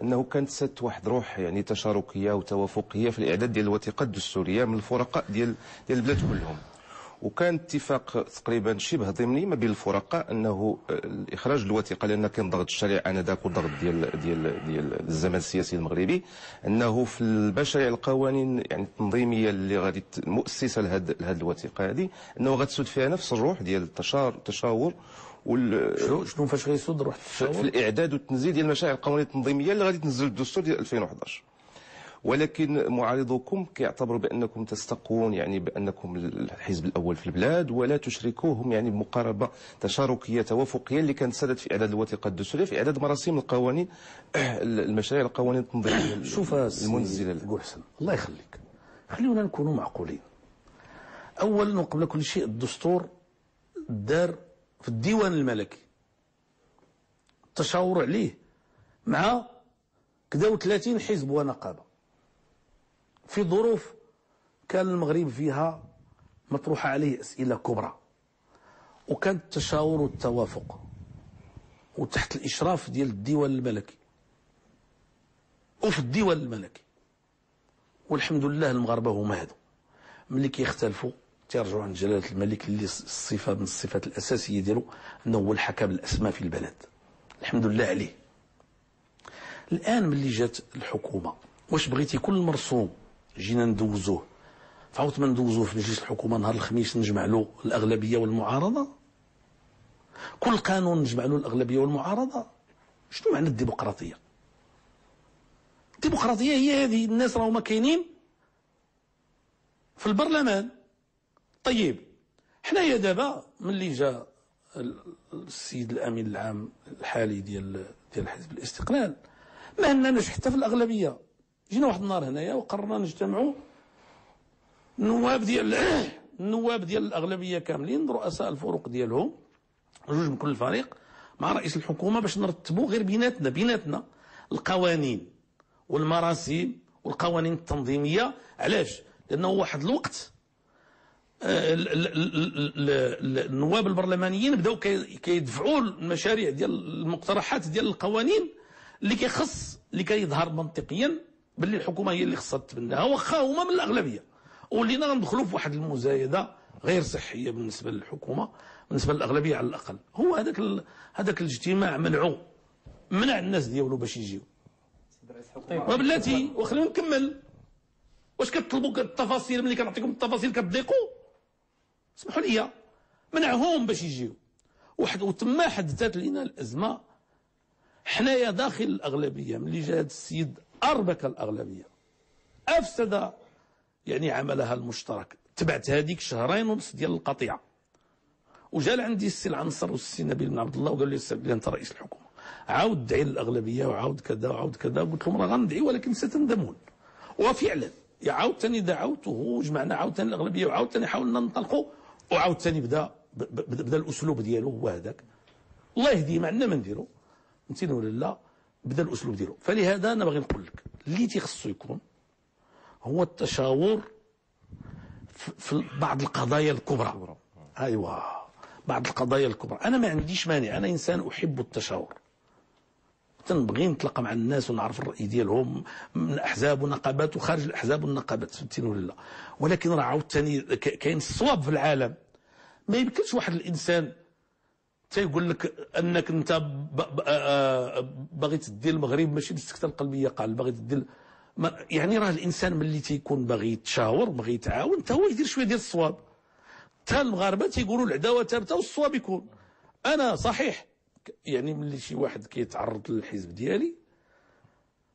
انه كانت سات واحد روح يعني تشاركيه وتوافقيه في الاعداد ديال الوثيقه الدستوريه من الفرقاء ديال البلاد كلهم، وكان اتفاق تقريبا شبه ضمني ما بين الفرقاء انه اخراج الوثيقه، لان كان ضغط الشريعه انذاك والضغط ديال الزمن السياسي المغربي، انه في المشاريع القوانين يعني التنظيميه اللي غادي مؤسسه لهذه الوثيقه هذه، انه غتسود فيها نفس الروح ديال التشاور شنو فاش غيسود روح في الاعداد والتنزيل ديال المشاريع القوانين التنظيميه اللي غادي تنزل الدستور ديال 2011. ولكن معارضوكم كيعتبروا بانكم تستقون يعني بانكم الحزب الاول في البلاد، ولا تشركوهم يعني بمقاربه تشاركيه توافقيه اللي كانت سادت في اعداد الوثيقه الدستوريه، في اعداد مراسيم القوانين المشاريع القوانين التنظيميه. شوف المنزله قول حسن الله يخليك، خلينا نكونوا معقولين. اولا وقبل كل شيء الدستور دار في الديوان الملكي، التشاور عليه مع كدا 30 حزب ونقابه في ظروف كان المغرب فيها مطروحه عليه اسئله كبرى، وكان التشاور والتوافق وتحت الاشراف ديال الديوان الملكي وفي الديوان الملكي. والحمد لله المغاربه هما هادو ملي كيختلفوا تيرجعوا عند جلاله الملك اللي الصفه من الصفات الاساسيه ديالو انه هو الحكم الاسمى في البلد، الحمد لله عليه. الان ملي جات الحكومه واش بغيتي كل مرسوم جينا ندوزوه فعاود ما ندوزوه في مجلس الحكومه نهار الخميس نجمع له الاغلبيه والمعارضه؟ كل قانون نجمع له الاغلبيه والمعارضه؟ شنو معنى الديمقراطيه؟ الديمقراطيه هي هذه، الناس راهما كاينين في البرلمان. طيب حنايا دابا ملي جا السيد الامين العام الحالي ديال حزب الاستقلال ما عندناش حتى في الاغلبيه. جينا واحد النهار هنايا وقررنا نجتمعوا النواب ديال الاغلبيه كاملين، رؤساء الفروق ديالهم، جوج من كل فريق، مع رئيس الحكومه باش نرتبوا غير بيناتنا القوانين والمراسيم والقوانين التنظيميه. علاش؟ لانه واحد الوقت النواب البرلمانيين بداو كيدفعوا المشاريع ديال المقترحات ديال القوانين اللي كيخص اللي كيظهر منطقيا باللي الحكومه هي اللي خصها تتبناها واخا هما من الاغلبيه، ولينا غندخلوا في واحد المزايده غير صحيه بالنسبه للحكومه، بالنسبه للاغلبيه على الاقل. هو هذاك الاجتماع منع الناس ديالو باش يجيو. وبلاتي وخلينا نكمل. واش كتطلبوا التفاصيل؟ ملي كنعطيكم التفاصيل كتضيقوا؟ اسمحوا لي، منعهم باش يجيو. وتما حدثت لنا الازمه. حنايا داخل الاغلبيه ملي جا هذا السيد اربك الاغلبيه افسد يعني عملها المشترك. تبعت هذيك شهرين ونص ديال القطيعه، وجا لعندي السي العنصر والسي نبيل بن عبد الله وقال لي السي انت رئيس الحكومه، عاود دعي للاغلبيه وعاود كذا وعاود كذا. قلت لهم راه غندعي ولكن ستندمون. وفعلا عاود ثاني دعوته وجمعنا عاود ثاني الاغلبيه وعاود ثاني حاولنا ننطلقوا وعاود ثاني بدا الاسلوب ديالو هو هذاك. الله يهديه، ما عندنا ما نديرو، فهمتيني ولا لا؟ بدا الاسلوب ديالو. فلهذا انا باغي نقول لك اللي تيخصو يكون هو التشاور في بعض القضايا الكبرى. ايوا بعض القضايا الكبرى. انا ما عنديش مانع، انا انسان احب التشاور، تنبغي نتلاقى مع الناس ونعرف الراي ديالهم من احزاب ونقابات وخارج الاحزاب والنقابات، فهمتيني ولا لا؟ ولكن راه عاوتاني كاين الصواب في العالم. ما يمكنش واحد الانسان تيقول لك انك انت باغي تدي المغرب ماشي بالسكته القلبيه، قال باغي تدي يعني راه الانسان ملي تيكون باغي يتشاور باغي يتعاون حتى هو يدير شويه ديال الصواب. حتى المغاربه تيقولوا العداوه ثابته والصواب يكون. انا صحيح يعني ملي شي واحد كيتعرض للحزب ديالي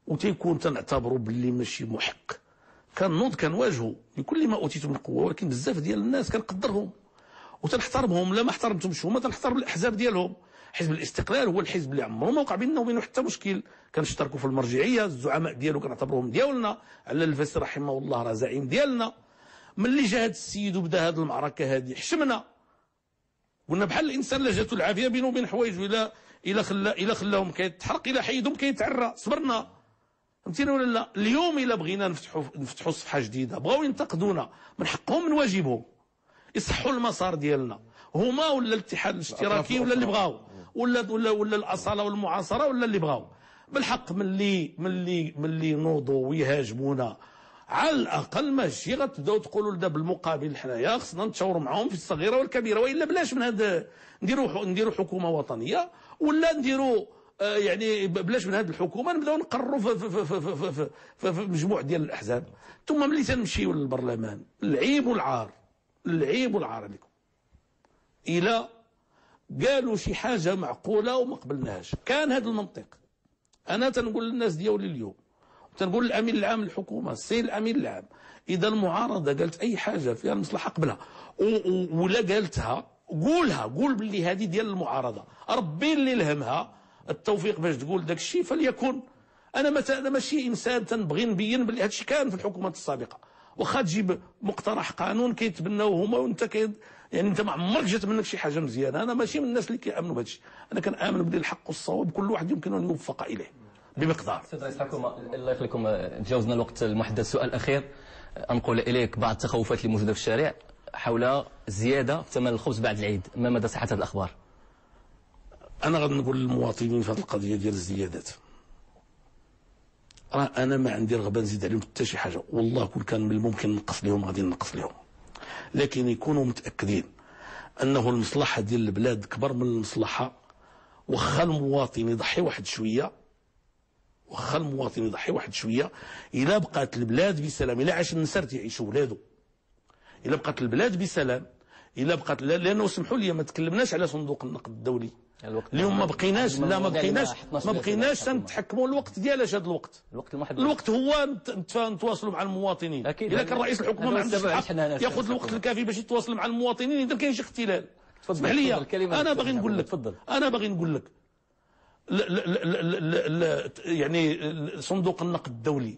وتيكون تنعتبره باللي ماشي محق، كنوض كنواجهه بكل ما اوتيته من قوه، ولكن بزاف ديال الناس كنقدرهم وتنحترمهم. لا ما احترمتهمش هما تنحترم الاحزاب ديالهم. حزب الاستقلال هو الحزب اللي عمره ما وقع بيننا وبينه حتى مشكل، كنشتركوا في المرجعيه، الزعماء ديالو كنعتبروهم ديالنا. على الفاسي رحمه الله راه زعيم ديالنا. ملي جا هذا السيد وبدا هذه المعركه هذه حشمنا، قلنا بحال الانسان لا جاتو العافيه بينه وبين حوايجه، الا خلاهم كيتحرق، الا حيدهم كيتعرى، صبرنا، فهمتيني ولا لا؟ اليوم الا بغينا نفتحوا صفحه جديده، بغاو ينتقدونا، من حقهم من واجبهم يصحوا المسار ديالنا هما ولا الاتحاد الاشتراكي ولا اللي بغاو ولا الاصاله والمعاصره ولا اللي بغاو. بالحق ملي نوضوا ويهاجمونا على الاقل ماشي غتبداو تقولوا لنا بالمقابل حنايا خصنا نتشاوروا معاهم في الصغيره والكبيره، والا بلاش من هذا نديروا حكومه وطنيه، ولا نديروا يعني بلاش من هذه الحكومه نبداو نقرروا في مجموع ديال الاحزاب. ثم ملي تنمشيو للبرلمان العيب والعار عليكم. الى قالوا شي حاجه معقوله وما قبلناهاش، كان هذا المنطق. انا تنقول للناس ديالي اليوم، تنقول للامين العام للحكومه، السيد الامين العام، اذا المعارضه قالت اي حاجه فيها المصلحه قبلها ولا قالتها قول باللي هذه ديال المعارضه، ربي اللي لهمها التوفيق باش تقول داك الشيء فليكن. انا ماشي انسان تنبغي نبين باللي هذا الشيء كان في الحكومات السابقه، واخا تجيب مقترح قانون كيتبناوه هما وانت يعني انت ما عمرك جات منك شي حاجه مزيانه. انا ماشي من الناس اللي كيامنوا بهذا الشيء، انا كنامن بلي الحق والصواب كل واحد يمكن ان يوفق اليه بمقدار. سيد رئيس الحكومه الله يخليكم، تجاوزنا الوقت المحدد. السؤال الاخير، انقل اليك بعض التخوفات اللي موجوده في الشارع حول زياده في ثمن الخبز بعد العيد، ما مدى صحه هذه الاخبار؟ انا غادي نقول للمواطنين في هذه القضيه ديال الزيادات، راه انا ما عندي رغبه نزيد عليهم حتى شي حاجه، والله كل كان من الممكن نقص لهم غادي نقص لهم، لكن يكونوا متاكدين انه المصلحه ديال البلاد كبر من المصلحه. واخا المواطن يضحي واحد شويه، الا بقات البلاد بسلام، الا عاش النسر تيعيشوا ولادو، الا بقات البلاد بسلام، الا بقات، لانه سمحوا لي ما تكلمناش على صندوق النقد الدولي اليوم، ما بقيناش تنتحكموا الوقت ديالاش. هذا الوقت هو نتواصلوا مع المواطنين. الا كان رئيس الحكومه ما عندوش الحق ياخذ الوقت الكافي باش يتواصل مع المواطنين، اذا كاين شي اختلال. اسمح لي، انا باغي نقول لك يعني صندوق النقد الدولي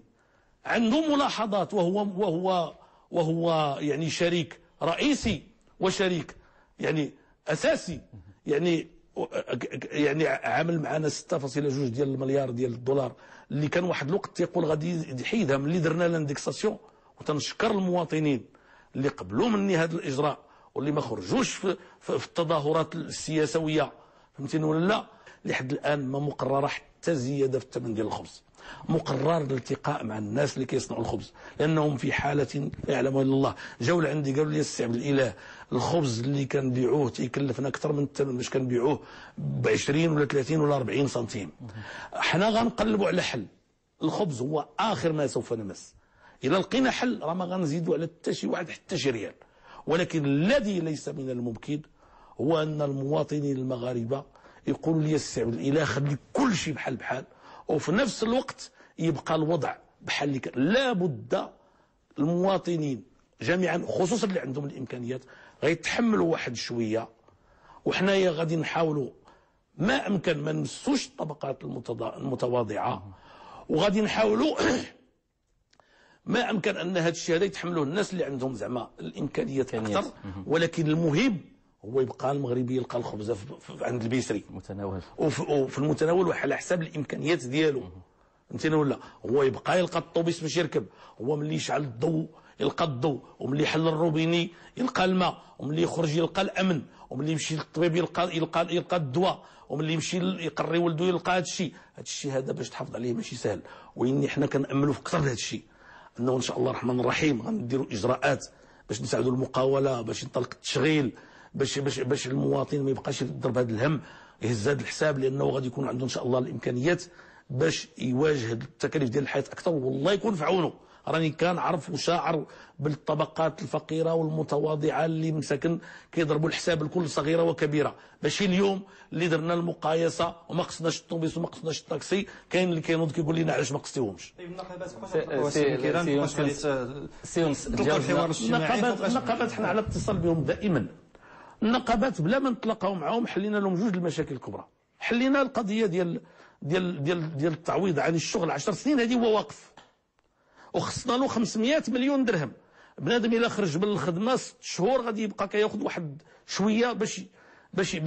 عنده ملاحظات، وهو يعني شريك رئيسي وشريك يعني اساسي، يعني عامل معنا 6.2 ديال المليار ديال الدولار اللي كان واحد الوقت تيقول غادي يحيدها ملي درنا لاندكساسيون. وتنشكر المواطنين اللي قبلوا مني هذا الاجراء واللي ما خرجوش في التظاهرات السياسويه، فهمتيني ولا لا؟ لحد الان ما مقرره حتى زياده في الثمن ديال الخبز. مقرر الالتقاء مع الناس اللي كيصنعوا الخبز لانهم في حاله لا يعلمها الا الله. جاوا لعندي قالوا لي السي عبد الاله الخبز اللي كنبيعوه تيكلفنا اكثر من الثمن باش كنبيعوه ب 20 ولا 30 ولا 40 سنتيم. حنا غنقلبوا على حل. الخبز هو اخر ما سوف نمس. اذا لقينا حل راه ما غنزيدوا على حتى شي واحد حتى شي ريال. ولكن الذي ليس من الممكن هو ان المواطنين المغاربه يقولوا لي السي عبد الاله خلي كل شيء بحال بحال وفي نفس الوقت يبقى الوضع بحال اللي كان. لا بد المواطنين جميعا خصوصا اللي عندهم الامكانيات غيتحملوا واحد شويه، وحنايا غادي نحاولوا ما امكن ما نمسوش الطبقات المتواضعه، وغادي نحاولوا ما امكن ان هذا الشيء هذا يتحملوه الناس اللي عندهم زعما الامكانيات اكثر. ولكن المهم هو يبقى المغربي يلقى الخبزه عند البيسري متناول وفي المتناول وعلى حساب الامكانيات ديالو. فهمتيني ولا؟ هو يبقى يلقى الطوبيس باش يركب، هو ملي يشعل الضوء يلقى الضوء، وملي يحل الروبيني يلقى الماء، وملي يخرج يلقى الامن، وملي يمشي للطبيب يلقى الدواء، وملي يمشي يقري ولده يلقى هذا الشيء. هذا الشيء هذا باش تحافظ عليه ماشي سهل، واني حنا كناملوا في اكثر من هذا الشيء، انه ان شاء الله الرحمن الرحيم غنديروا اجراءات باش نساعدوا المقاوله، باش ينطلق التشغيل، باش المواطن ما يبقاش يضرب هذا الهم يهز هذا الحساب، لانه غادي يكون عنده ان شاء الله الامكانيات باش يواجه التكاليف ديال الحياه اكثر، والله يكون في عونه. راني كنعرف وشاعر بالطبقات الفقيره والمتواضعه اللي مساكن كيضربوا الحساب لكل صغيره وكبيره. ماشي اليوم اللي درنا المقايسه وما قصناش الطوبيس وما قصناش الطاكسي، كاين اللي كينوض كيقول لنا علاش ما قصتيهمش. النقابات حنا على اتصال بهم دائما. النقابات بلا ما نتلاقاو معاهم حلينا لهم جوج المشاكل الكبرى. حلينا القضيه ديال التعويض عن الشغل 10 سنين، هذه هو واقف وخصنا له 500 مليون درهم. بنادم الا خرج من الخدمه 6 شهور غادي يبقى كياخذ واحد شويه باش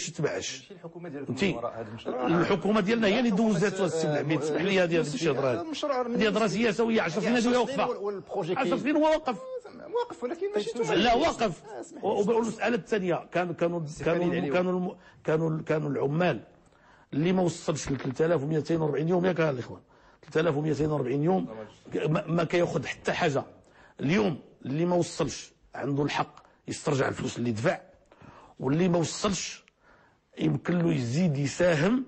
يتبعش. الحكومه ديالكم وراء هذا المشروع؟ الحكومه ديالنا هي اللي دوزات السي العبيد، اسمح لي هذه الشهر هذه هذه هضره سياسيه 10 سنين هذه واقفه. والبروجي 10 سنين هو واقف ولكن ماشي لا واقف. والمساله الثانيه كانوا العمال اللي ما وصلش ل 3240 يوم ياك الاخوان، 3240 يوم ما كياخذ حتى حاجه. اليوم اللي ما وصلش عنده الحق يسترجع الفلوس اللي دفع، واللي ما وصلش يمكن له يزيد يساهم،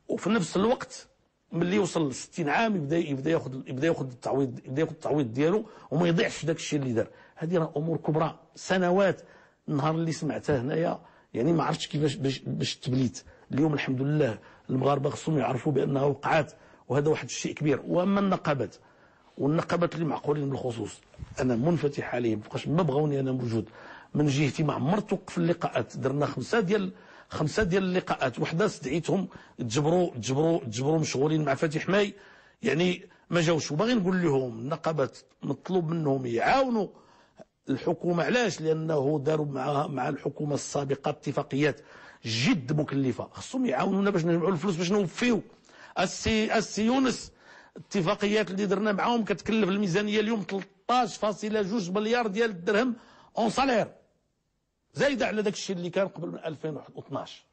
وفي نفس الوقت ملي يوصل ل 60 عام يبدا ياخذ التعويض ديالو وما يضيعش في داك الشيء اللي دار. هذه راه امور كبرى سنوات. النهار اللي سمعته هنايا يعني ما عرفتش كيفاش باش تبليت. اليوم الحمد لله المغاربه خصهم يعرفوا بانها وقعات، وهذا واحد الشيء كبير. واما النقابات والنقابات اللي معقولين بالخصوص انا منفتح عليهم، فقاش ما بغاوني انا موجود من جهتي. ما عمرت توقف اللقاءات، درنا خمسه ديال اللقاءات، وحده استدعيتهم تجبروا مشغولين مع فاتح ماي يعني ما جاوش. وباغي نقول لهم النقابات مطلوب منهم يعاونوا الحكومه. علاش؟ لانه داروا مع الحكومه السابقه اتفاقيات جد مكلفه، خصهم يعاونونا باش نجمعوا الفلوس باش نوفيو. السي يونس الاتفاقيات اللي درنا معاهم كتكلف الميزانيه اليوم 13.2 مليار ديال الدرهم اون سالير، زايده على داك الشيء اللي كان قبل من 2012.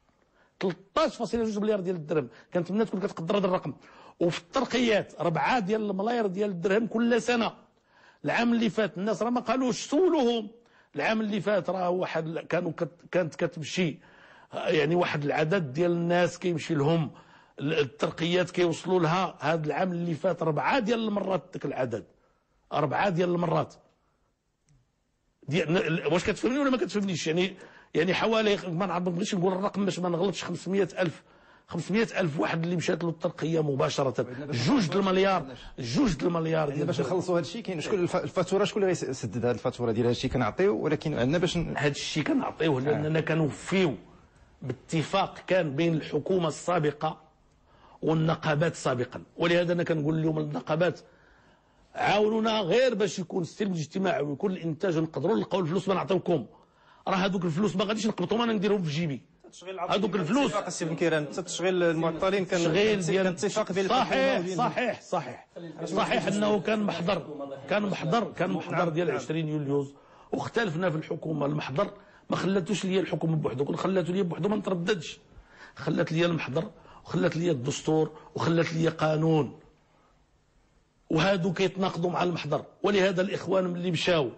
13.2 مليار ديال الدرهم، كنتمنى تكون كتقدر هذا الرقم. وفي الترقيات 4 ديال الملاير ديال الدرهم كل سنه. العام اللي فات الناس راه ما قالوش، سولوهم. العام اللي فات راه واحد كانت كتمشي يعني واحد العدد ديال الناس كيمشي لهم الترقيات كيوصلوا لها. هذا العام اللي فات 4 ديال المرات داك العدد، 4 ديال المرات. واش كتفهمني ولا ما كتفهمنيش؟ يعني حوالي ما نعرفش نقول الرقم باش ما نغلطش، 500,000 واحد اللي مشات له الترقيه مباشره. 2 المليار ديال باش نخلصوا هذا الشيء. كاين شكون الفاتوره، شكون اللي غيسدد هذه الفاتوره ديال هذا الشيء؟ كنعطيو، ولكن عندنا باش هذا الشيء كنعطيوه لاننا كنوفيو باتفاق كان بين الحكومه السابقه والنقابات سابقا. ولهذا انا كنقول لهم النقابات عاونونا غير باش يكون السلم الاجتماعي ويكون الانتاج ونقدروا نلقاو الفلوس ما نعطيوكم. راه هذوك الفلوس ما غاديش نقبطهم انا نديرهم في جيبي. هذوك الفلوس السي بن كيران تشغيل المعطلين كان اتفاق بين صحيح انه كان محضر ديال 20 يوليوز، واختلفنا في الحكومه. المحضر ما خلاتوش ليا الحكومه بوحدو، كون خلاتو ليا بوحدو ما نترددش. خلات ليا المحضر وخلات لي الدستور وخلات لي قانون، وهادو كيتناقضوا مع المحضر. ولهذا الاخوان ملي مشاو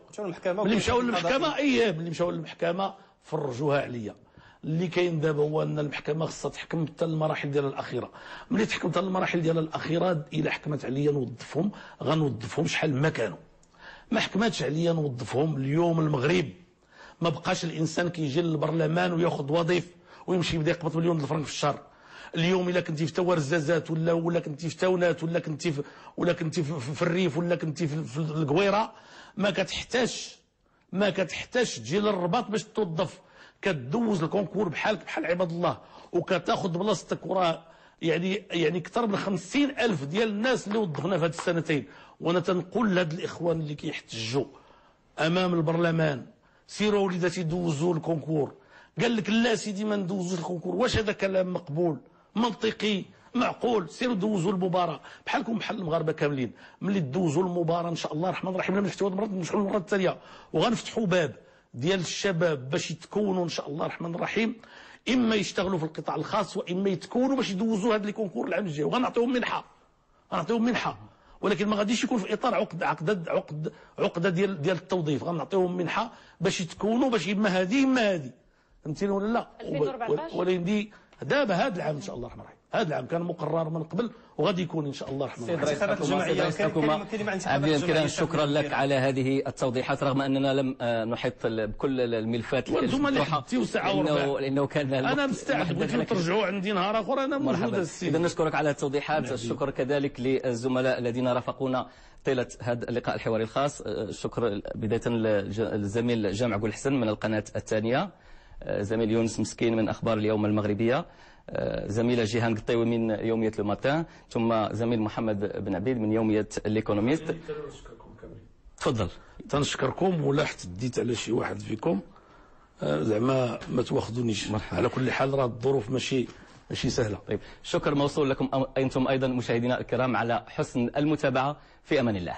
للمحكمه فرجوها عليا. اللي كاين دابا هو ان المحكمه خصها تحكم حتى المراحل ديالها الاخيره. ملي تحكمت المراحل ديالها الاخيره الى حكمت عليا نوظفهم غنوظفهم شحال ما كانوا. ما حكماتش عليا نوظفهم اليوم المغرب ما بقاش الانسان كيجي للبرلمان وياخذ وظيف ويمشي يبدا يقبض مليون الفرنك في الشهر. اليوم الا كنتي في تورزازات ولا كنتي في تاونات ولا كنتي في الريف ولا كنتي في القويره ما كتحتاجش تجي للرباط باش توظف، كتدوز الكونكور بحال عباد الله وكتاخذ بلاصتك. وراه يعني اكثر من 50,000 ديال الناس اللي وظفنا في هاد السنتين. وانا تنقول لهاد الاخوان اللي كيحتجوا امام البرلمان سيروا وليداتي دوزوا الكونكور، قال لك لا سيدي ما ندوزوش الكونكور، واش هذا كلام مقبول منطقي معقول؟ سيروا دوزوا المباراه بحالكم بحال المغاربه كاملين. ملي دوزوا المباراه ان شاء الله الرحمن الرحيم لما نفتحوا هذه المره نفتحوا المره الثانيه وغنفتحوا باب ديال الشباب باش يتكونوا ان شاء الله الرحمن الرحيم، اما يشتغلوا في القطاع الخاص واما يتكونوا باش يدوزوا هذا الكونكور العام الجاي. وغنعطيهم منحه ولكن ما غاديش يكون في اطار عقده ديال التوظيف. غنعطيهم منحه باش يتكونوا باش اما هذه فهمتيني ولا لا؟ 2014 ولكن دي دابا هذا العام ان شاء الله الرحمن الرحيم. هذا العام كان مقرر من قبل وغادي يكون ان شاء الله الرحمن الرحيم. شكرا لك على هذه التوضيحات رغم اننا لم نحيط بكل الملفات وانتم اللي حطيتوا ساعه وربع لانه كان انا مستعد بغيتو ترجعوا عندي نهار اخر انا موجود السيد. اذا نشكرك على التوضيحات. الشكر كذلك للزملاء الذين رافقونا طيله هذا اللقاء الحواري الخاص. الشكر بدايه للزميل جامع قول حسن من القناه الثانيه، زميل يونس مسكين من اخبار اليوم المغربيه، زميلة جيهان قطيوي من يومية لو ماتان، ثم زميل محمد بن عبيد من يومية ليكونوميست. تفضل. تنشكركم ولا حتديت على شي واحد فيكم زعما ما تواخذونيش. على كل حال راه الظروف ماشي سهله. طيب شكر موصول لكم انتم ايضا مشاهدينا الكرام على حسن المتابعه. في امان الله.